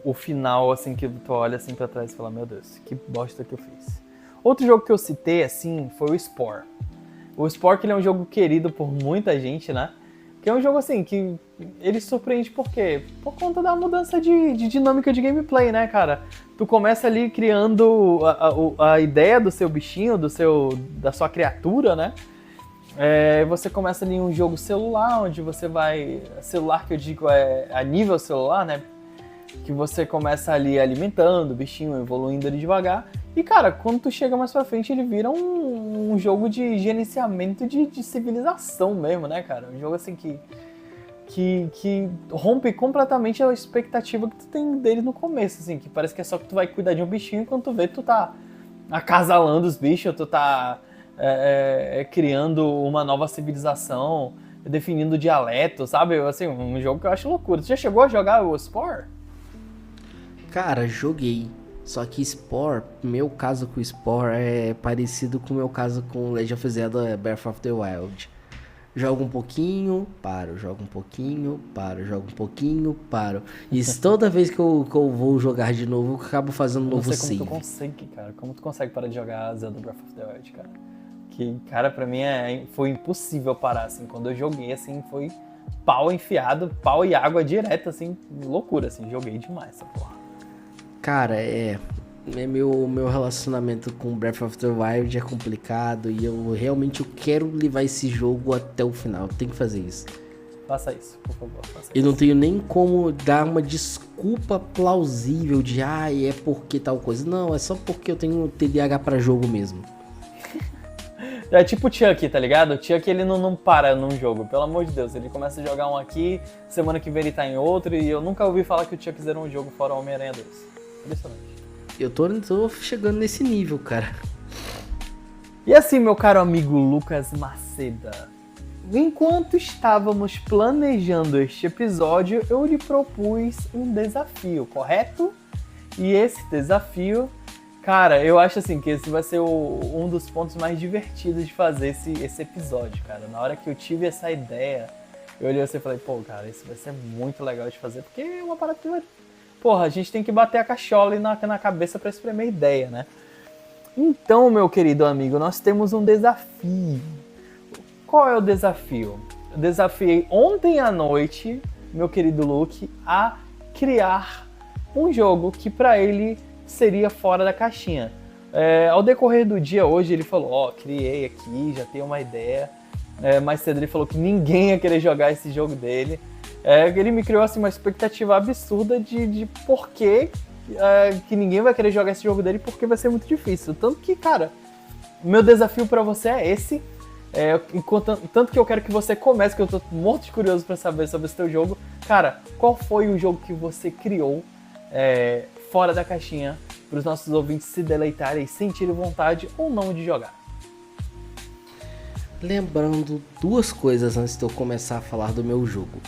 Speaker 2: O final, assim, que tu olha assim pra trás e fala, meu Deus, que bosta que eu fiz. Outro jogo que eu citei, assim, foi o Spore. O Spore, que ele é um jogo querido por muita gente, né? Que é um jogo, assim, que ele surpreende por quê? Por conta da mudança de dinâmica de gameplay, né, cara? Tu começa ali criando a ideia do seu bichinho, da sua criatura, né? Você começa ali um jogo celular, onde você vai... Celular que eu digo é a nível celular, né? Que você começa ali alimentando o bichinho, evoluindo ali devagar. E, cara, quando tu chega mais pra frente, ele vira um jogo de gerenciamento de civilização mesmo, né, cara? Um jogo, assim, que rompe completamente a expectativa que tu tem dele no começo, assim. Que parece que é só que tu vai cuidar de um bichinho e quando tu vê, tu tá acasalando os bichos, tu tá criando uma nova civilização, definindo dialeto, sabe? Assim, um jogo que eu acho loucura. Tu já chegou a jogar o Spore?
Speaker 1: Cara, joguei. Só que Spore, meu caso com Spore é parecido com o meu caso com Legend of Zelda Breath of the Wild. Jogo um pouquinho, paro, jogo um pouquinho, paro, jogo um pouquinho, paro. E toda vez que eu vou jogar de novo, eu acabo fazendo um novo save.
Speaker 2: Como tu consegue, cara. Como tu consegue parar de jogar Zelda Breath of the Wild, cara? Que, cara, pra mim foi impossível parar, assim. Quando eu joguei, assim, foi pau enfiado, pau e água direto, assim. Loucura, assim. Joguei demais essa porra.
Speaker 1: Cara, meu relacionamento com Breath of the Wild é complicado e eu realmente quero levar esse jogo até o final. Eu tenho que fazer isso.
Speaker 2: Faça isso, por favor. Faça
Speaker 1: Eu não tenho nem como dar uma desculpa plausível de é porque tal coisa. Não, é só porque eu tenho TDAH pra jogo mesmo.
Speaker 2: É tipo o Chuck, tá ligado? O Chuck, ele não para num jogo, pelo amor de Deus. Ele começa a jogar um aqui, semana que vem ele tá em outro, e eu nunca ouvi falar que o Chuck zerou um jogo fora Homem-Aranha 2. Impressionante.
Speaker 1: Eu tô chegando nesse nível, cara.
Speaker 2: E assim, meu caro amigo Lucas Maceda, enquanto estávamos planejando este episódio, eu lhe propus um desafio, correto? E esse desafio, cara, eu acho assim que esse vai ser um dos pontos mais divertidos de fazer esse episódio, cara. Na hora que eu tive essa ideia, eu olhei assim e falei, pô, cara, isso vai ser muito legal de fazer, porque é uma parada que vai... Porra, a gente tem que bater a cachola na cabeça pra espremer ideia, né? Então, meu querido amigo, nós temos um desafio. Qual é o desafio? Eu desafiei ontem à noite, meu querido Luke, a criar um jogo que pra ele seria fora da caixinha. Ao decorrer do dia hoje, ele falou, criei aqui, já tenho uma ideia. Mais cedo ele falou que ninguém ia querer jogar esse jogo dele. Ele me criou assim, uma expectativa absurda de por que ninguém vai querer jogar esse jogo dele, porque vai ser muito difícil. Tanto que, cara, meu desafio pra você é esse. Tanto que eu quero que você comece, que eu tô morto de curioso pra saber sobre esse teu jogo. Cara, qual foi o jogo que você criou fora da caixinha para os nossos ouvintes se deleitarem e sentirem vontade ou não de jogar?
Speaker 1: Lembrando duas coisas antes de eu começar a falar do meu jogo.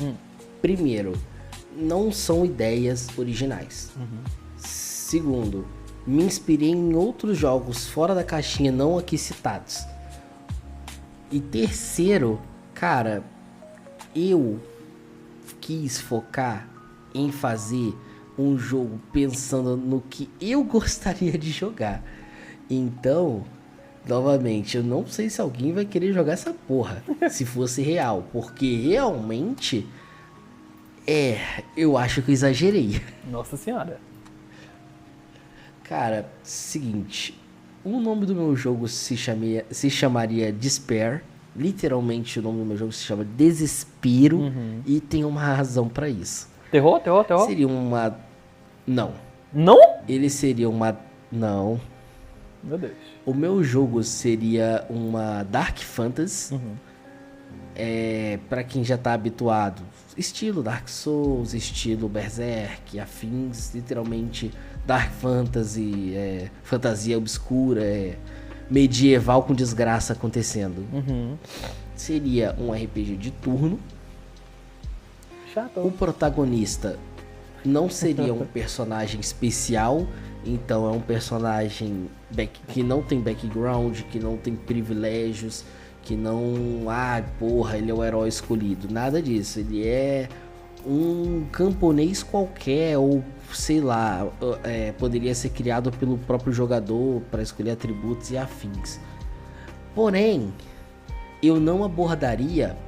Speaker 1: Primeiro, não são ideias originais. Segundo, me inspirei em outros jogos fora da caixinha não aqui citados. E terceiro, cara, eu quis focar em fazer um jogo pensando no que eu gostaria de jogar. Então, novamente, eu não sei se alguém vai querer jogar essa porra, se fosse real, porque realmente, eu acho que eu exagerei.
Speaker 2: Nossa senhora.
Speaker 1: Cara, seguinte, o nome do meu jogo se chamaria Despair. Literalmente o nome do meu jogo se chama Desespero. E tem uma razão pra isso.
Speaker 2: Terror?
Speaker 1: Seria uma... Não.
Speaker 2: Não?
Speaker 1: Ele seria uma... Não.
Speaker 2: Meu Deus.
Speaker 1: O meu jogo seria uma Dark Fantasy. Pra quem já tá habituado, estilo Dark Souls, estilo Berserk, afins, literalmente Dark Fantasy, fantasia obscura, medieval com desgraça acontecendo. Seria um RPG de turno.
Speaker 2: Chato.
Speaker 1: O protagonista não seria um personagem especial, então é um personagem que não tem background, que não tem privilégios, que não... ele é o herói escolhido. Nada disso. Ele é um camponês qualquer, ou sei lá, poderia ser criado pelo próprio jogador para escolher atributos e afins. Porém, eu não abordaria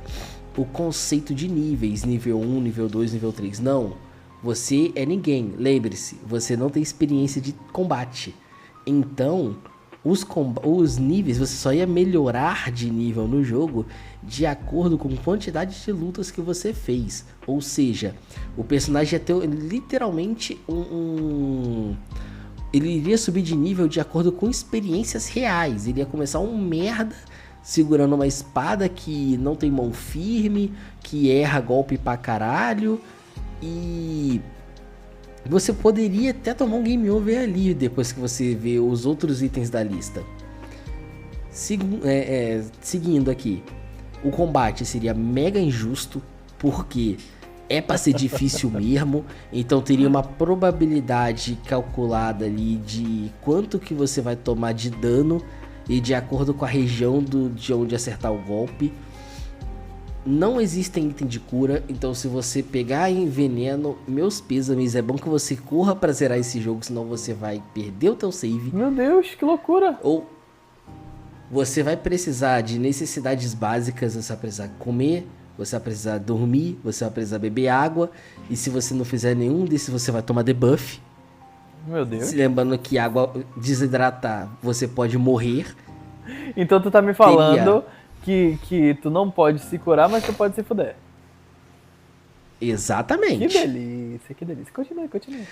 Speaker 1: o conceito de níveis, nível 1, nível 2, nível 3. Não, você é ninguém. Lembre-se, você não tem experiência de combate. Então, os níveis, você só ia melhorar de nível no jogo de acordo com a quantidade de lutas que você fez. Ou seja, o personagem ia ter literalmente ele iria subir de nível de acordo com experiências reais. Ele ia começar um merda segurando uma espada que não tem mão firme, que erra golpe pra caralho, e você poderia até tomar um game over ali depois que você vê os outros itens da lista. Seguindo aqui, o combate seria mega injusto, porque É pra ser difícil mesmo, então teria uma probabilidade calculada ali de quanto que você vai tomar de dano e de acordo com a região de onde acertar o golpe. Não existem itens de cura, então se você pegar em veneno, meus pêsames, é bom que você corra pra zerar esse jogo, senão você vai perder o teu save.
Speaker 2: Meu Deus, que loucura!
Speaker 1: Ou você vai precisar de necessidades básicas, você vai precisar comer, você vai precisar dormir, você vai precisar beber água, e se você não fizer nenhum desses, você vai tomar debuff.
Speaker 2: Meu Deus.
Speaker 1: Se lembrando que água desidratar, você pode morrer.
Speaker 2: Então tu tá me falando que tu não pode se curar, mas tu pode se fuder.
Speaker 1: Exatamente.
Speaker 2: Que delícia, que delícia. Continua.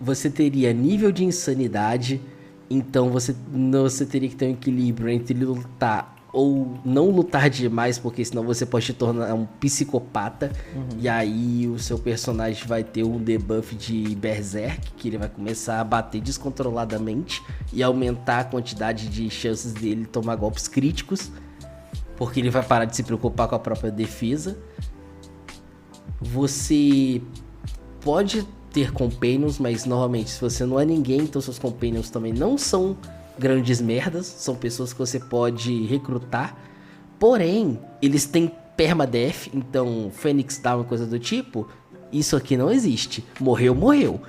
Speaker 1: Você teria nível de insanidade, então você teria que ter um equilíbrio entre lutar ou não lutar demais, porque senão você pode te tornar um psicopata. E aí o seu personagem vai ter um debuff de Berserk, que ele vai começar a bater descontroladamente e aumentar a quantidade de chances dele tomar golpes críticos, porque ele vai parar de se preocupar com a própria defesa. Você pode ter companions, mas normalmente se você não é ninguém, então seus companions também não são grandes merdas, são pessoas que você pode recrutar, porém, eles têm permadeath, então Phoenix Down, coisa do tipo, isso aqui não existe. Morreu.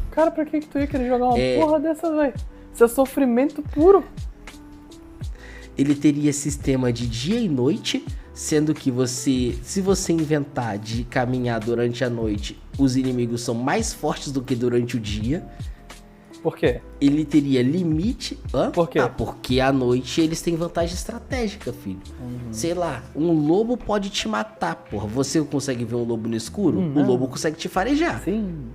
Speaker 2: Cara, pra que tu ia querer jogar uma porra dessa, velho? Isso é sofrimento puro.
Speaker 1: Ele teria sistema de dia e noite, sendo que se você inventar de caminhar durante a noite, os inimigos são mais fortes do que durante o dia.
Speaker 2: Por quê?
Speaker 1: Ele teria limite. Hã?
Speaker 2: Por quê?
Speaker 1: Porque à noite eles têm vantagem estratégica, filho. Sei lá, um lobo pode te matar, porra. Você consegue ver um lobo no escuro? O lobo consegue te farejar.
Speaker 2: Sim.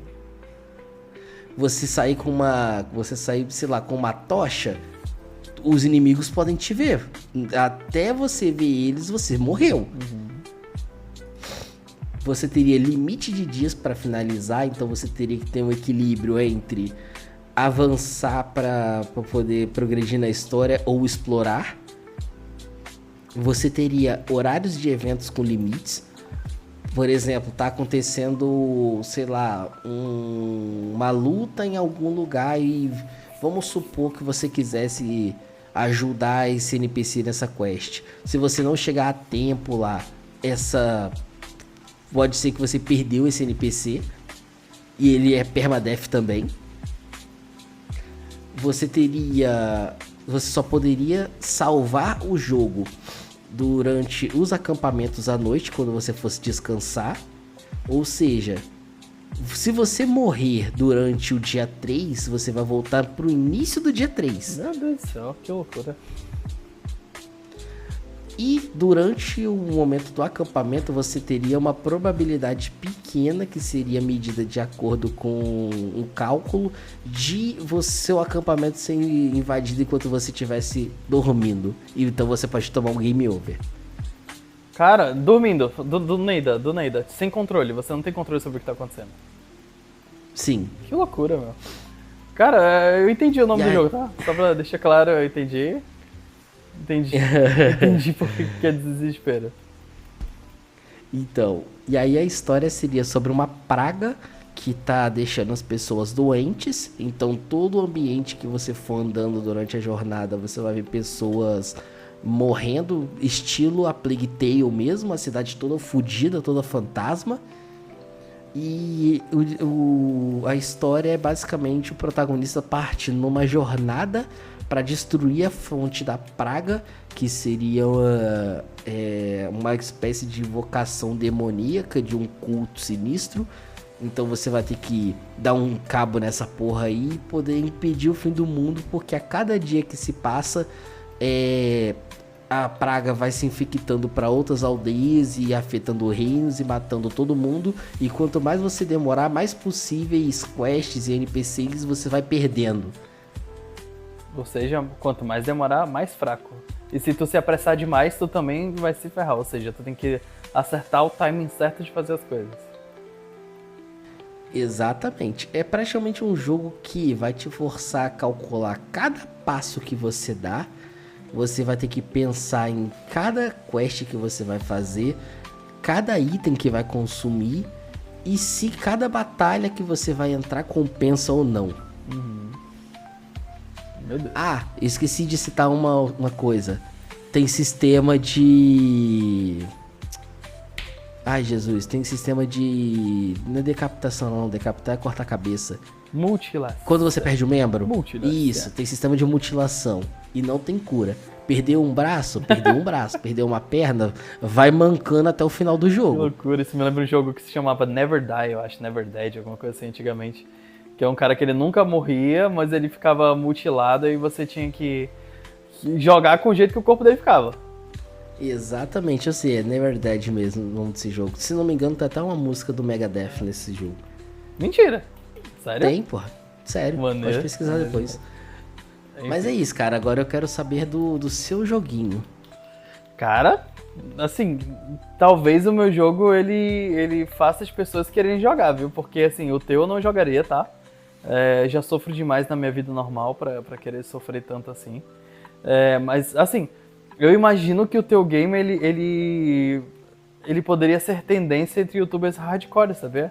Speaker 1: Você sair, sei lá, com uma tocha, os inimigos podem te ver. Até você ver eles, você morreu. Você teria limite de dias para finalizar, então você teria que ter um equilíbrio entre avançar para poder progredir na história ou explorar. Você teria horários de eventos com limites. Por exemplo, tá acontecendo, sei lá, uma luta em algum lugar e vamos supor que você quisesse ajudar esse NPC nessa quest. Se você não chegar a tempo lá, pode ser que você perdeu esse NPC e ele é permadeath também. Você só poderia salvar o jogo durante os acampamentos à noite, quando você fosse descansar. Ou seja, se você morrer durante o dia 3, você vai voltar pro início do dia 3.
Speaker 2: Meu Deus do céu, que loucura.
Speaker 1: E durante o momento do acampamento você teria uma probabilidade pequena, que seria medida de acordo com um cálculo, de seu acampamento ser invadido enquanto você estivesse dormindo. E então você pode tomar um game over.
Speaker 2: Cara, dormindo, do Neida, sem controle, você não tem controle sobre o que tá acontecendo.
Speaker 1: Sim.
Speaker 2: Que loucura, meu. Cara, eu entendi o nome do jogo, tá? Só pra deixar claro, eu entendi. Entendi porque que é desespero.
Speaker 1: Então, e aí a história seria sobre uma praga que tá deixando as pessoas doentes. Então todo o ambiente que você for andando durante a jornada, você vai ver pessoas morrendo, estilo a Plague Tale mesmo, a cidade toda fodida, toda fantasma. E a história é basicamente o protagonista parte numa jornada para destruir a fonte da praga, que seria uma espécie de invocação demoníaca de um culto sinistro. Então você vai ter que dar um cabo nessa porra aí e poder impedir o fim do mundo, porque a cada dia que se passa, a praga vai se infectando para outras aldeias e afetando reinos e matando todo mundo. E quanto mais você demorar, mais possíveis quests e NPCs você vai perdendo.
Speaker 2: Ou seja, quanto mais demorar, mais fraco. E se tu se apressar demais, tu também vai se ferrar. Ou seja, tu tem que acertar o timing certo de fazer as coisas.
Speaker 1: Exatamente. É praticamente um jogo que vai te forçar a calcular cada passo que você dá. Você vai ter que pensar em cada quest que você vai fazer. cada item que vai consumir e se cada batalha que você vai entrar compensa ou não.
Speaker 2: Meu Deus.
Speaker 1: Ah, esqueci de citar uma coisa. Tem sistema de... Ai, Jesus, tem sistema de... Não é decapitação não, decapitar é cortar a cabeça.
Speaker 2: Mutilação.
Speaker 1: Quando você perde um membro?
Speaker 2: Mutilação.
Speaker 1: Isso, tem sistema de mutilação. E não tem cura. Perdeu um braço, perdeu um braço. Perdeu uma perna, vai mancando até o final do
Speaker 2: Que
Speaker 1: jogo.
Speaker 2: loucura, isso me lembra um jogo que se chamava Never Die, eu acho, Never Dead, alguma coisa assim antigamente. Que é um cara que ele nunca morria, mas ele ficava mutilado e você tinha que jogar com o jeito que o corpo dele ficava.
Speaker 1: Exatamente, eu sei, é Never Dead mesmo o nome desse jogo. Se não me engano, tem até uma música do Megadeth nesse jogo.
Speaker 2: Mentira. Sério?
Speaker 1: Tem, porra. Sério,
Speaker 2: Maneiro.
Speaker 1: pode pesquisar depois. Mas é isso, cara. Agora eu quero saber do seu joguinho.
Speaker 2: Cara, assim, talvez o meu jogo ele faça as pessoas quererem jogar, viu? Porque assim, o teu eu não jogaria, tá? Já sofro demais na minha vida normal pra querer sofrer tanto assim. Mas assim, eu imagino que o teu game ele poderia ser tendência entre youtubers hardcore, sabe?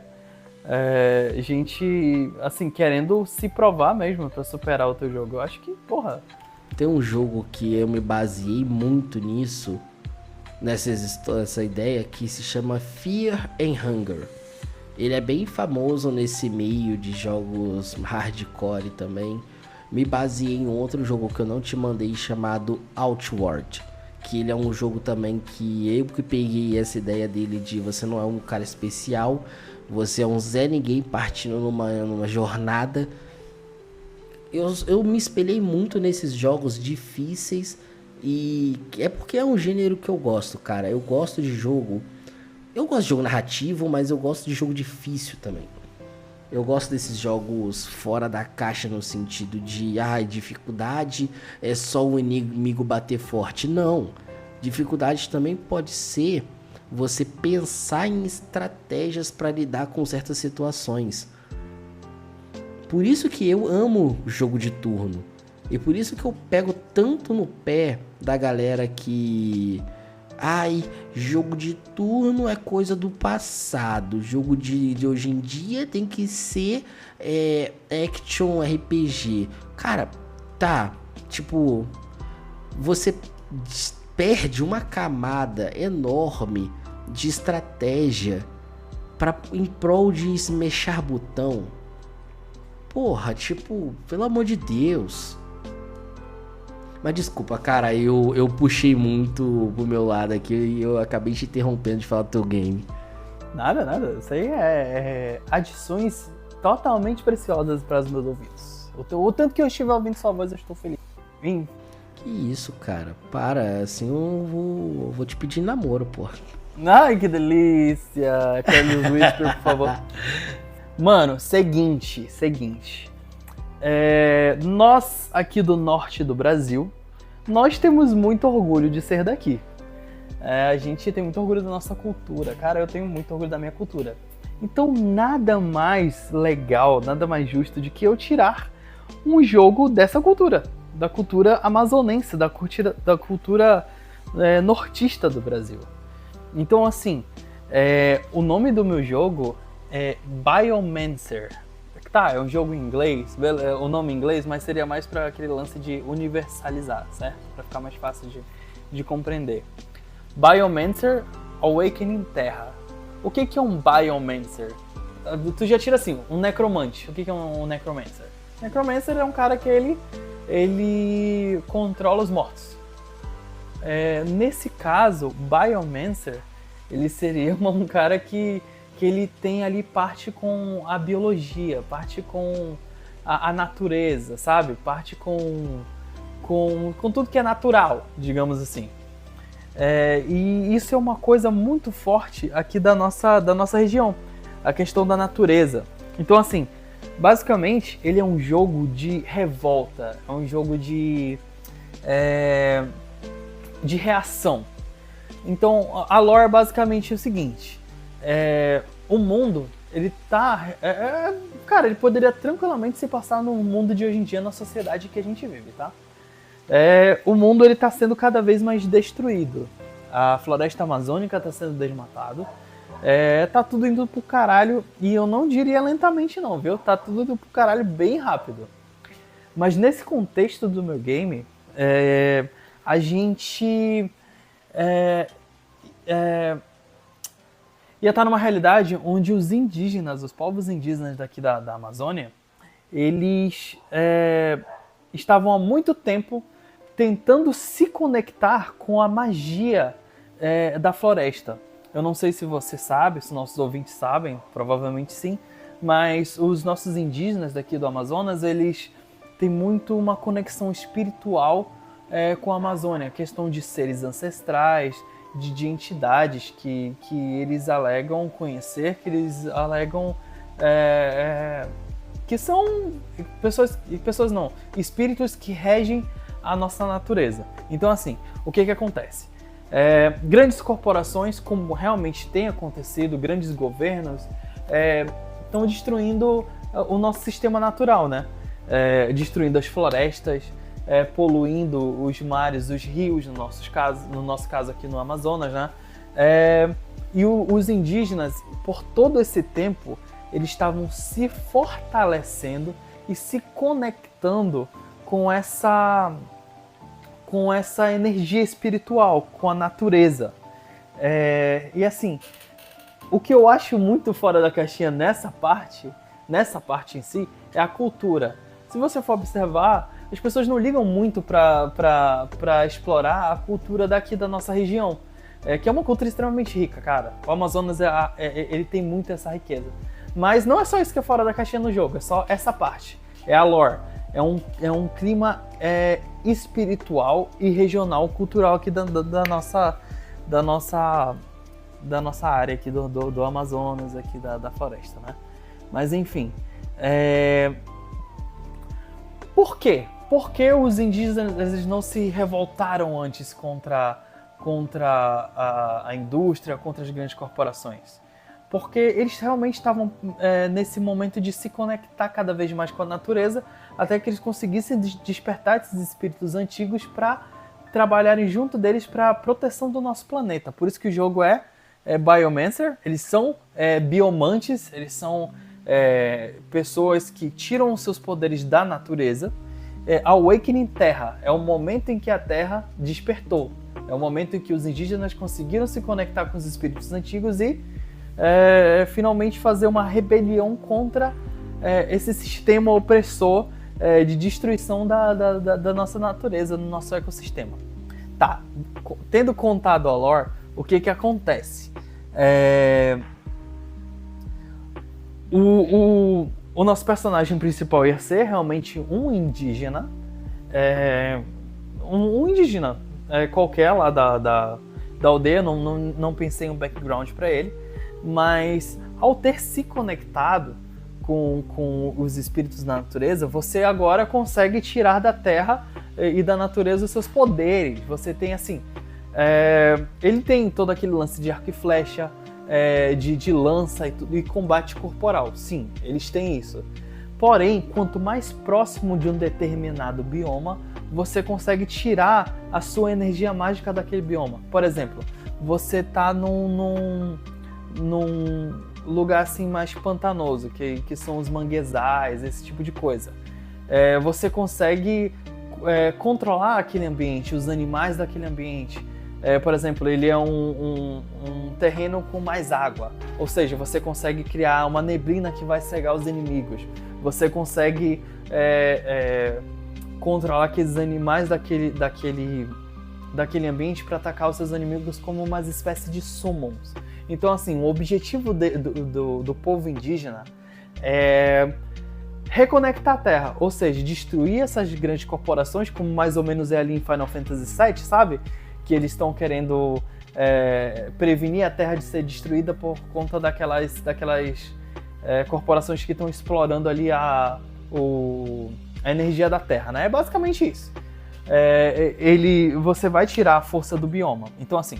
Speaker 2: Gente, assim, querendo se provar mesmo pra superar o teu jogo. Eu acho que, porra...
Speaker 1: Tem um jogo que eu me baseei muito nisso, nessa ideia, que se chama Fear and Hunger. Ele é bem famoso nesse meio de jogos hardcore também. Me baseei em outro jogo que eu não te mandei, chamado Outward. Que ele é um jogo também que eu que peguei essa ideia dele de você não é um cara especial, você é um Zé Ninguém partindo numa jornada. Eu me espelhei muito nesses jogos difíceis e é porque é um gênero que eu gosto, cara. Eu gosto de jogo narrativo, mas eu gosto de jogo difícil também. Eu gosto desses jogos fora da caixa no sentido de, dificuldade é só o inimigo bater forte. Não, dificuldade também pode ser você pensar em estratégias para lidar com certas situações. Por isso que eu amo jogo de turno. E por isso que eu pego tanto no pé da galera que... jogo de turno é coisa do passado. Jogo de hoje em dia tem que ser action RPG. Cara, tá. Tipo, você perde uma camada enorme de estratégia em prol de mexer botão. Porra, tipo, pelo amor de Deus. Mas desculpa, cara, eu puxei muito pro meu lado aqui e eu acabei te interrompendo de falar do teu game.
Speaker 2: Nada. Isso aí é adições totalmente preciosas para os meus ouvidos. O tanto que eu estiver ouvindo sua voz, eu estou feliz. Vim.
Speaker 1: Que isso, cara. Para, assim eu vou te pedir namoro, porra.
Speaker 2: Ai, que delícia. Carlos Whisper, por favor. Mano, seguinte. Nós aqui do norte do Brasil, nós temos muito orgulho de ser daqui. A gente tem muito orgulho da nossa cultura. Cara, eu tenho muito orgulho da minha cultura. Então nada mais legal, nada mais justo de que eu tirar um jogo dessa cultura. Da cultura amazonense, da cultura nortista do Brasil. Então assim, o nome do meu jogo é Biomancer. Tá, é um jogo em inglês, o nome em inglês, mas seria mais para aquele lance de universalizar, certo? Para ficar mais fácil de compreender. Biomancer, Awakening Terra. O que é um Biomancer? Tu já tira assim, um necromante. O que é um necromancer? Necromancer é um cara que ele controla os mortos. Nesse caso, Biomancer, ele seria um cara que ele tem ali parte com a biologia, parte com a natureza, sabe? Parte com tudo que é natural, digamos assim. E isso é uma coisa muito forte aqui da nossa região, a questão da natureza. Então, assim, basicamente, ele é um jogo de revolta, é um jogo de reação. Então, a lore basicamente é o seguinte... o mundo, ele tá... cara, ele poderia tranquilamente se passar no mundo de hoje em dia, na sociedade que a gente vive, tá? O mundo, ele tá sendo cada vez mais destruído. A floresta amazônica está sendo desmatada. Tá tudo indo pro caralho, e eu não diria lentamente não, viu? Tá tudo indo pro caralho bem rápido. Mas nesse contexto do meu game, a gente ia estar numa realidade onde os indígenas, os povos indígenas daqui da Amazônia, eles estavam há muito tempo tentando se conectar com a magia da floresta. Eu não sei se você sabe, se nossos ouvintes sabem, provavelmente sim, mas os nossos indígenas daqui do Amazonas, eles têm muito uma conexão espiritual com a Amazônia, questão de seres ancestrais, de entidades que eles alegam conhecer, que eles alegam que são espíritos que regem a nossa natureza. Então assim, o que acontece? Grandes corporações, como realmente tem acontecido, grandes governos, estão destruindo o nosso sistema natural, né? Destruindo as florestas, poluindo os mares, os rios, no nosso caso aqui no Amazonas, né? E os indígenas, por todo esse tempo, eles estavam se fortalecendo e se conectando com essa energia espiritual, com a natureza. E assim, o que eu acho muito fora da caixinha nessa parte em si, é a cultura. Se você for observar, as pessoas não ligam muito para explorar a cultura daqui da nossa região, que é uma cultura extremamente rica, cara. O Amazonas ele tem muito essa riqueza. Mas não é só isso que é fora da caixinha no jogo, é só essa parte. É a lore. É um clima espiritual e regional, cultural aqui da nossa área aqui do Amazonas, aqui da floresta, né? Mas enfim, por quê? Por que os indígenas eles não se revoltaram antes contra a indústria, contra as grandes corporações? Porque eles realmente estavam nesse momento de se conectar cada vez mais com a natureza, até que eles conseguissem despertar esses espíritos antigos para trabalharem junto deles para a proteção do nosso planeta. Por isso que o jogo é Biomancer, eles são biomantes, eles são pessoas que tiram os seus poderes da natureza. Awakening Terra é o momento em que a Terra despertou, é o momento em que os indígenas conseguiram se conectar com os espíritos antigos e finalmente fazer uma rebelião contra esse sistema opressor de destruição da nossa natureza, do nosso ecossistema. Tá, tendo contado a lore, o que acontece? O nosso personagem principal ia ser realmente um indígena, um indígena qualquer lá da aldeia, não pensei em um background para ele, mas ao ter se conectado com os espíritos da natureza, você agora consegue tirar da terra e da natureza os seus poderes. Você tem assim, ele tem todo aquele lance de arco e flecha, de lança e combate corporal. Sim, eles têm isso. Porém, quanto mais próximo de um determinado bioma, você consegue tirar a sua energia mágica daquele bioma. Por exemplo, você tá num lugar assim mais pantanoso, que são os manguezais, esse tipo de coisa. Você consegue controlar aquele ambiente, os animais daquele ambiente. Por exemplo, ele é um terreno com mais água, ou seja, você consegue criar uma neblina que vai cegar os inimigos. Você consegue controlar aqueles animais daquele ambiente para atacar os seus inimigos como uma espécie de summons. Então, assim, o objetivo do povo indígena é reconectar a Terra, ou seja, destruir essas grandes corporações, como mais ou menos é ali em Final Fantasy VII, sabe? Que eles estão querendo prevenir a Terra de ser destruída por conta daquelas corporações que estão explorando ali a energia da Terra, né? É basicamente isso. Você vai tirar a força do bioma. Então, assim,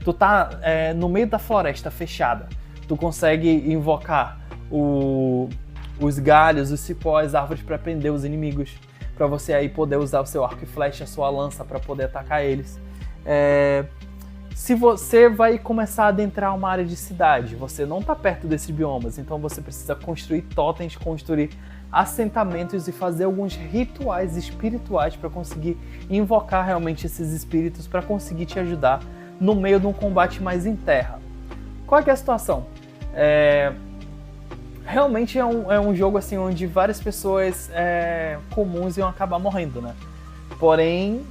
Speaker 2: tu tá no meio da floresta fechada, tu consegue invocar os galhos, os cipós, as árvores para prender os inimigos, para você aí poder usar o seu arco e flecha, a sua lança para poder atacar eles. se você vai começar a adentrar uma área de cidade, você não está perto desses biomas, então você precisa construir totens, construir assentamentos e fazer alguns rituais espirituais para conseguir invocar realmente esses espíritos para conseguir te ajudar no meio de um combate mais em terra. Qual é que é a situação? Realmente é um jogo assim, onde várias pessoas comuns iam acabar morrendo, né? Porém,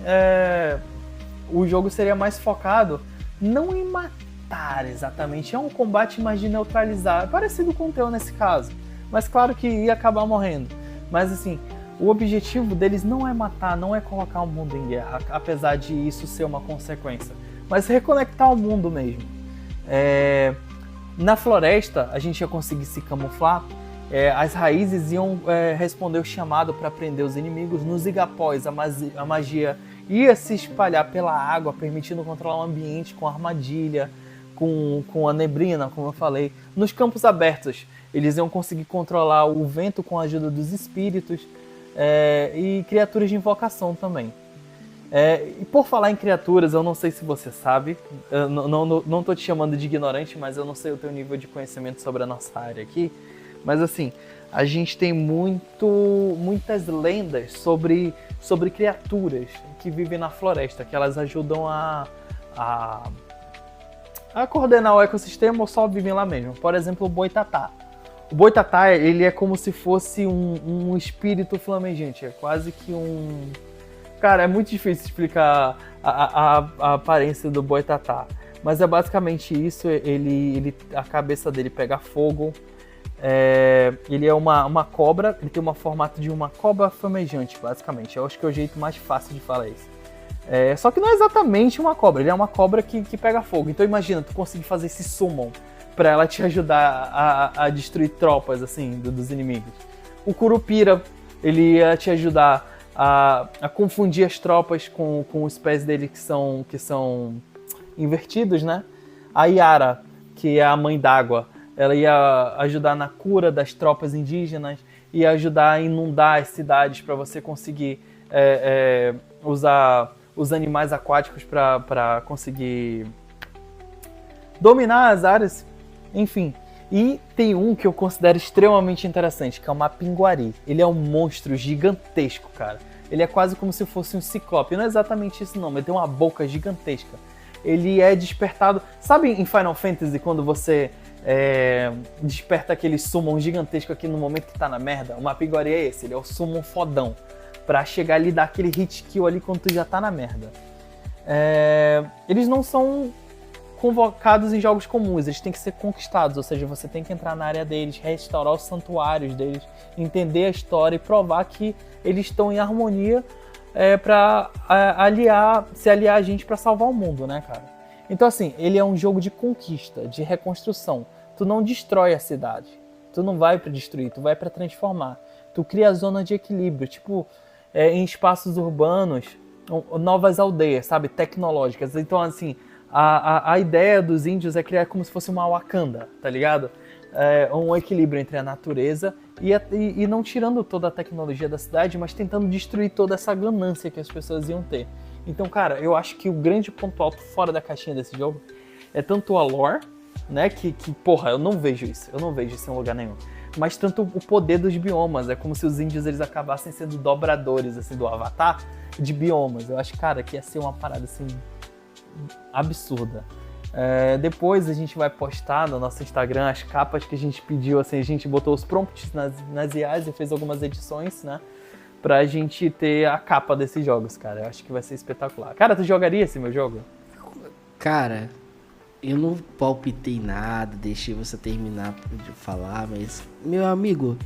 Speaker 2: o jogo seria mais focado não em matar exatamente, é um combate mais de neutralizar, parecido com o teu nesse caso. Mas claro que ia acabar morrendo. Mas assim, o objetivo deles não é matar, não é colocar o mundo em guerra, apesar de isso ser uma consequência, mas reconectar o mundo mesmo. Na floresta, a gente ia conseguir se camuflar, as raízes iam responder o chamado para prender os inimigos. Nos igapós, a magia ia se espalhar pela água, permitindo controlar o ambiente com armadilha, com a neblina, como eu falei. Nos campos abertos, eles iam conseguir controlar o vento com a ajuda dos espíritos e criaturas de invocação também. E por falar em criaturas, eu não sei se você sabe, eu não tô te chamando de ignorante, mas eu não sei o teu nível de conhecimento sobre a nossa área aqui. Mas assim, a gente tem muitas lendas sobre criaturas que vivem na floresta, que elas ajudam a coordenar o ecossistema ou só vivem lá mesmo. Por exemplo, o boitatá. O boitatá, ele é como se fosse um espírito flamejante, é quase que um... Cara, é muito difícil explicar a aparência do boitatá, mas é basicamente isso. A cabeça dele pega fogo, ele é uma cobra, ele tem um formato de uma cobra flamejante, basicamente. Eu acho que é o jeito mais fácil de falar isso. Só que não é exatamente uma cobra, ele é uma cobra que pega fogo. Então imagina, tu conseguir fazer esse summon pra ela te ajudar a destruir tropas, assim, dos inimigos. O curupira, ele ia te ajudar a confundir as tropas com os pés dele que são invertidos, né? A Yara, que é a mãe d'água, ela ia ajudar na cura das tropas indígenas, ia ajudar a inundar as cidades para você conseguir usar os animais aquáticos para conseguir dominar as áreas, enfim. E tem um que eu considero extremamente interessante, que é o Mapinguari. Ele é um monstro gigantesco, cara. Ele é quase como se fosse um ciclope. Não é exatamente isso não, mas tem uma boca gigantesca. Ele é despertado... Sabe em Final Fantasy, quando você desperta aquele summon gigantesco aqui no momento que tá na merda? O Mapinguari é esse, ele é o summon fodão. Pra chegar ali e dar aquele hit kill ali quando tu já tá na merda. Eles não são convocados em jogos comuns, eles têm que ser conquistados, ou seja, você tem que entrar na área deles, restaurar os santuários deles, entender a história e provar que eles estão em harmonia pra se aliar a gente pra salvar o mundo, né, cara? Então assim, ele é um jogo de conquista, de reconstrução. Tu não destrói a cidade, tu não vai pra destruir, tu vai pra transformar. Tu cria a zona de equilíbrio, tipo, em espaços urbanos, novas aldeias, sabe, tecnológicas. Então assim, a ideia dos índios é criar como se fosse uma Wakanda, tá ligado? Um equilíbrio entre a natureza e não tirando toda a tecnologia da cidade, mas tentando destruir toda essa ganância que as pessoas iam ter. Então, cara, eu acho que o grande ponto alto fora da caixinha desse jogo é tanto a lore, né, que porra, eu não vejo isso em lugar nenhum, mas tanto o poder dos biomas. É como se os índios eles acabassem sendo dobradores assim, do Avatar de biomas. Eu acho, cara, que ia ser uma parada assim absurda. Depois a gente vai postar no nosso Instagram as capas que a gente pediu, assim, a gente botou os prompts nas IAs e fez algumas edições, né, pra gente ter a capa desses jogos, cara. Eu acho que vai ser espetacular. Cara, tu jogaria esse meu jogo?
Speaker 1: Cara, eu não palpitei nada, deixei você terminar de falar, mas, meu amigo,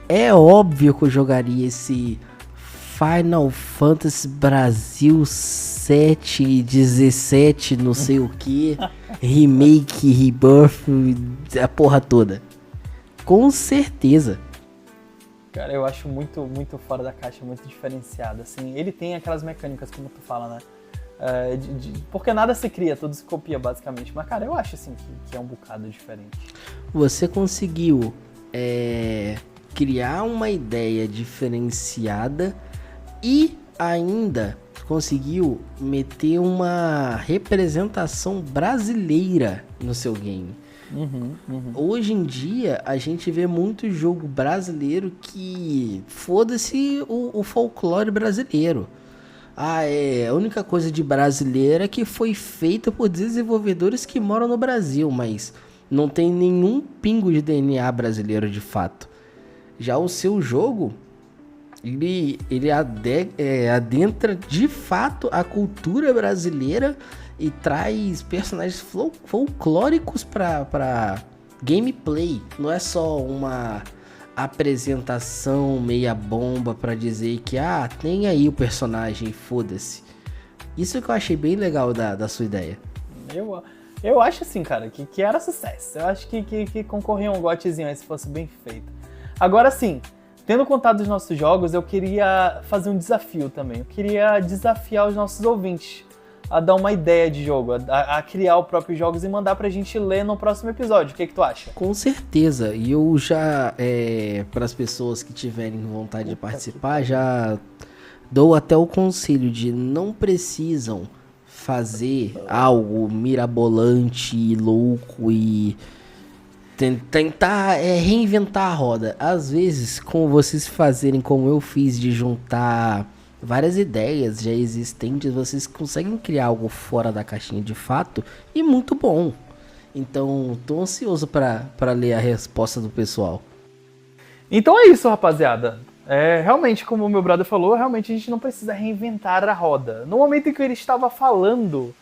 Speaker 1: é óbvio que eu jogaria esse Final Fantasy Brasil 7, 17, não sei o que, remake, rebirth, a porra toda. Com certeza.
Speaker 2: Cara, eu acho muito, muito fora da caixa, muito diferenciado, assim. Ele tem aquelas mecânicas, como tu fala, né? Porque nada se cria, tudo se copia, basicamente. Mas, cara, eu acho, assim, que é um bocado diferente.
Speaker 1: Você conseguiu criar uma ideia diferenciada e ainda conseguiu meter uma representação brasileira no seu game. Hoje em dia, a gente vê muito jogo brasileiro que foda-se o folclore brasileiro. A única coisa de brasileira é que foi feita por desenvolvedores que moram no Brasil, mas não tem nenhum pingo de DNA brasileiro de fato. Já o seu jogo, ele adentra de fato a cultura brasileira e traz personagens folclóricos para gameplay. Não é só uma apresentação meia bomba para dizer que tem aí o personagem, foda-se. Isso que eu achei bem legal da sua ideia.
Speaker 2: Eu acho assim, cara, que era sucesso. Eu acho que concorria um gotezinho aí se fosse bem feito. Agora sim, tendo contado os nossos jogos, eu queria fazer um desafio também. Eu queria desafiar os nossos ouvintes a dar uma ideia de jogo, a criar os próprios jogos e mandar pra gente ler no próximo episódio. O que tu acha?
Speaker 1: Com certeza. E eu já, para as pessoas que tiverem vontade de participar, já dou até o conselho de não precisam fazer algo mirabolante e louco e tentar reinventar a roda. Às vezes, com vocês fazerem como eu fiz, de juntar várias ideias já existentes, vocês conseguem criar algo fora da caixinha de fato e muito bom. Então, tô ansioso para ler a resposta do pessoal.
Speaker 2: Então é isso, rapaziada. Realmente, como o meu brother falou, realmente a gente não precisa reinventar a roda. No momento em que ele estava falando,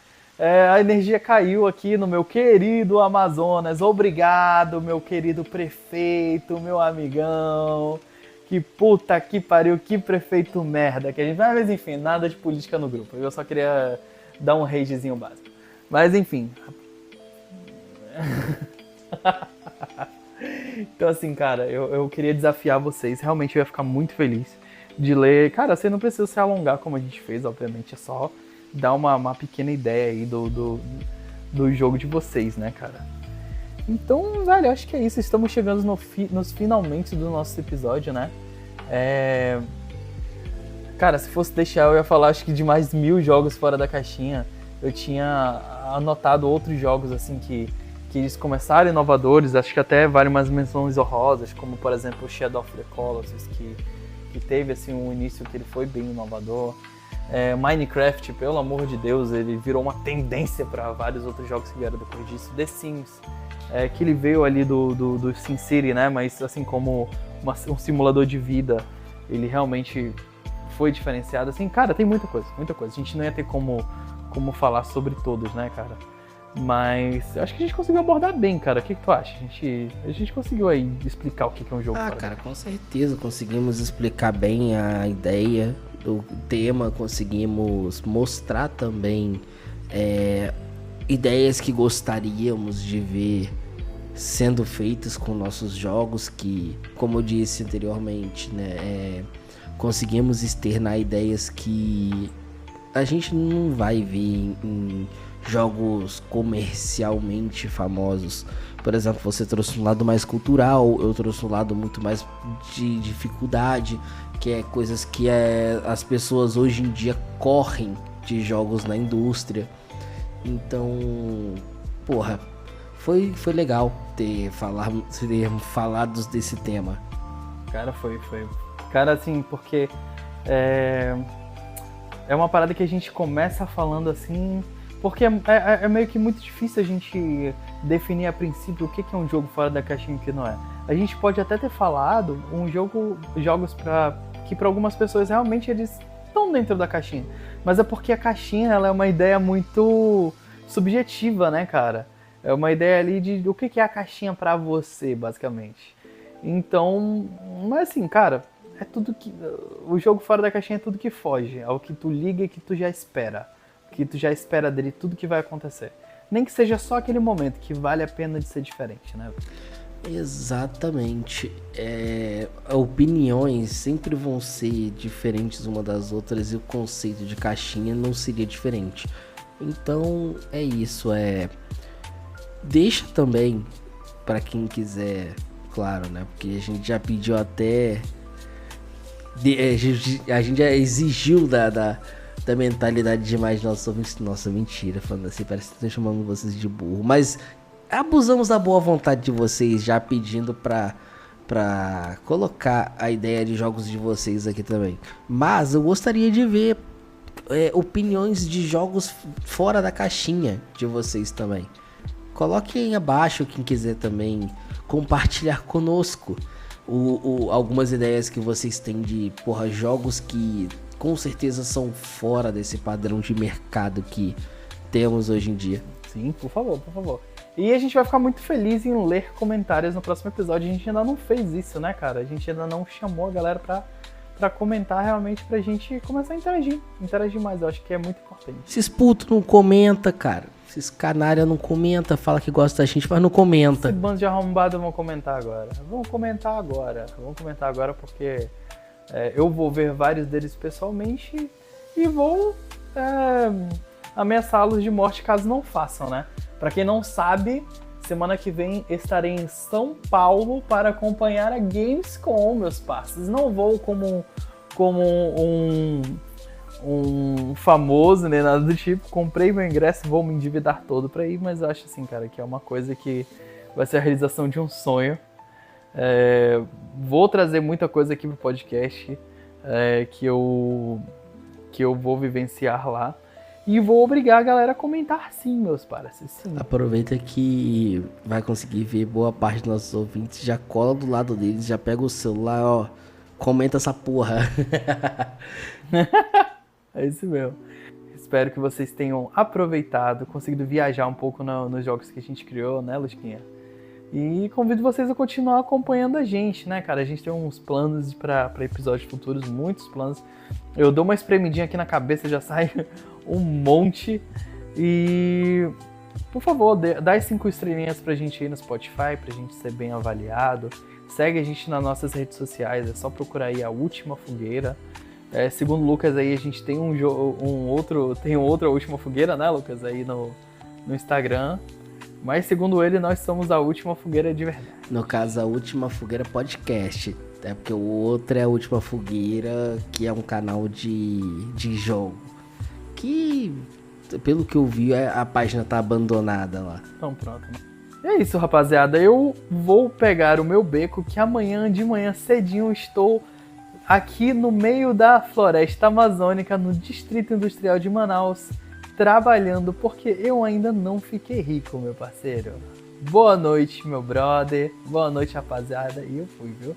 Speaker 2: a energia caiu aqui no meu querido Amazonas. Obrigado, meu querido prefeito, meu amigão. Que puta que pariu, que prefeito merda que a gente... Mas enfim, nada de política no grupo. Eu só queria dar um ragezinho básico. Mas enfim. Então assim, cara, eu queria desafiar vocês. Realmente eu ia ficar muito feliz de ler. Cara, você não precisa se alongar como a gente fez, obviamente. É só dar uma pequena ideia aí do jogo de vocês, né, cara? Então, velho, eu acho que é isso. Estamos chegando nos finalmente do nosso episódio, né? Cara, se fosse deixar, eu ia falar acho que de mais 1000 jogos fora da caixinha. Eu tinha anotado outros jogos, assim, que eles começaram inovadores. Acho que até vale umas menções honrosas, como, por exemplo, Shadow of the Colossus, que teve, assim, um início que ele foi bem inovador. Minecraft, pelo amor de Deus, ele virou uma tendência para vários outros jogos que vieram depois disso. The Sims, que ele veio ali do SimCity, né? Mas assim como um simulador de vida, ele realmente foi diferenciado. Assim, cara, tem muita coisa. A gente não ia ter como falar sobre todos, né, cara? Mas acho que a gente conseguiu abordar bem, cara. O que tu acha? A gente conseguiu aí explicar o que é um jogo fora.
Speaker 1: Cara, com certeza conseguimos explicar bem a ideia do tema, conseguimos mostrar também ideias que gostaríamos de ver sendo feitas com nossos jogos, que, como eu disse anteriormente, né, conseguimos externar ideias que a gente não vai ver em jogos comercialmente famosos. Por exemplo, você trouxe um lado mais cultural, eu trouxe um lado muito mais de dificuldade, que é coisas que as pessoas hoje em dia correm de jogos na indústria. Então, porra, foi legal termos falado desse tema.
Speaker 2: Cara, foi. Cara, assim, porque é uma parada que a gente começa falando assim, porque é meio que muito difícil a gente definir a princípio o que é um jogo fora da caixinha e o que não é. A gente pode até ter falado jogos que para algumas pessoas realmente eles estão dentro da caixinha, mas é porque a caixinha ela é uma ideia muito subjetiva, né, cara? É uma ideia ali de o que é a caixinha pra você, basicamente. Então, mas assim, cara, é tudo que... O jogo fora da caixinha é tudo que foge, ao que tu liga e que tu já espera. Que tu já espera dele tudo que vai acontecer. Nem que seja só aquele momento, que vale a pena de ser diferente, né?
Speaker 1: Exatamente. Opiniões sempre vão ser diferentes uma das outras e o conceito de caixinha não seria diferente. Então, é isso, Deixa também, para quem quiser, claro, né? Porque a gente já pediu até... A gente já exigiu da mentalidade de mais nossos ouvintes. Nossa, mentira, falando assim, parece que eu tô chamando vocês de burro. Mas abusamos da boa vontade de vocês, já pedindo pra colocar a ideia de jogos de vocês aqui também. Mas eu gostaria de ver opiniões de jogos fora da caixinha de vocês também. Coloquem abaixo quem quiser também compartilhar conosco algumas ideias que vocês têm de jogos que com certeza são fora desse padrão de mercado que temos hoje em dia.
Speaker 2: Sim, por favor, por favor. E a gente vai ficar muito feliz em ler comentários no próximo episódio. A gente ainda não fez isso, né, cara? A gente ainda não chamou a galera pra comentar realmente, pra gente começar a interagir mais. Eu acho que é muito importante.
Speaker 1: Esses putos não comenta, cara. Esses canalha não comenta, fala que gosta da gente, mas não comenta.
Speaker 2: Esse bando de arrombado vão comentar agora. Vamos comentar agora porque eu vou ver vários deles pessoalmente e vou ameaçá-los de morte caso não façam, né? Pra quem não sabe, semana que vem estarei em São Paulo para acompanhar a Gamescom, meus parceiros. Não vou como um famoso, nem nada do tipo. Comprei meu ingresso, vou me endividar todo pra ir, mas eu acho assim, cara, que é uma coisa que vai ser a realização de um sonho. Vou trazer muita coisa aqui pro podcast que eu vou vivenciar lá. E vou obrigar a galera a comentar sim, meus parceiros. Sim.
Speaker 1: Aproveita que vai conseguir ver boa parte dos nossos ouvintes, já cola do lado deles, já pega o celular, ó, comenta essa porra.
Speaker 2: É isso mesmo. Espero que vocês tenham aproveitado, conseguido viajar um pouco nos jogos que a gente criou, né, Lusquinha? E convido vocês a continuar acompanhando a gente, né, cara? A gente tem uns planos para episódios futuros, muitos planos. Eu dou uma espremidinha aqui na cabeça, já sai um monte. E, por favor, dá as 5 estrelinhas pra gente aí no Spotify, pra gente ser bem avaliado. Segue a gente nas nossas redes sociais, é só procurar aí A Última Fogueira. Segundo o Lucas aí, a gente tem um outro A Última Fogueira, né, Lucas, aí no Instagram. Mas segundo ele, nós somos A Última Fogueira de verdade.
Speaker 1: No caso, A Última Fogueira Podcast. É porque o outro é A Última Fogueira, que é um canal de jogo. Que, pelo que eu vi, a página tá abandonada lá.
Speaker 2: Então pronto. E é isso, rapaziada. Eu vou pegar o meu beco, que amanhã de manhã cedinho estou aqui no meio da floresta amazônica, no Distrito Industrial de Manaus, trabalhando, porque eu ainda não fiquei rico, meu parceiro. Boa noite, meu brother. Boa noite, rapaziada. E eu fui, viu?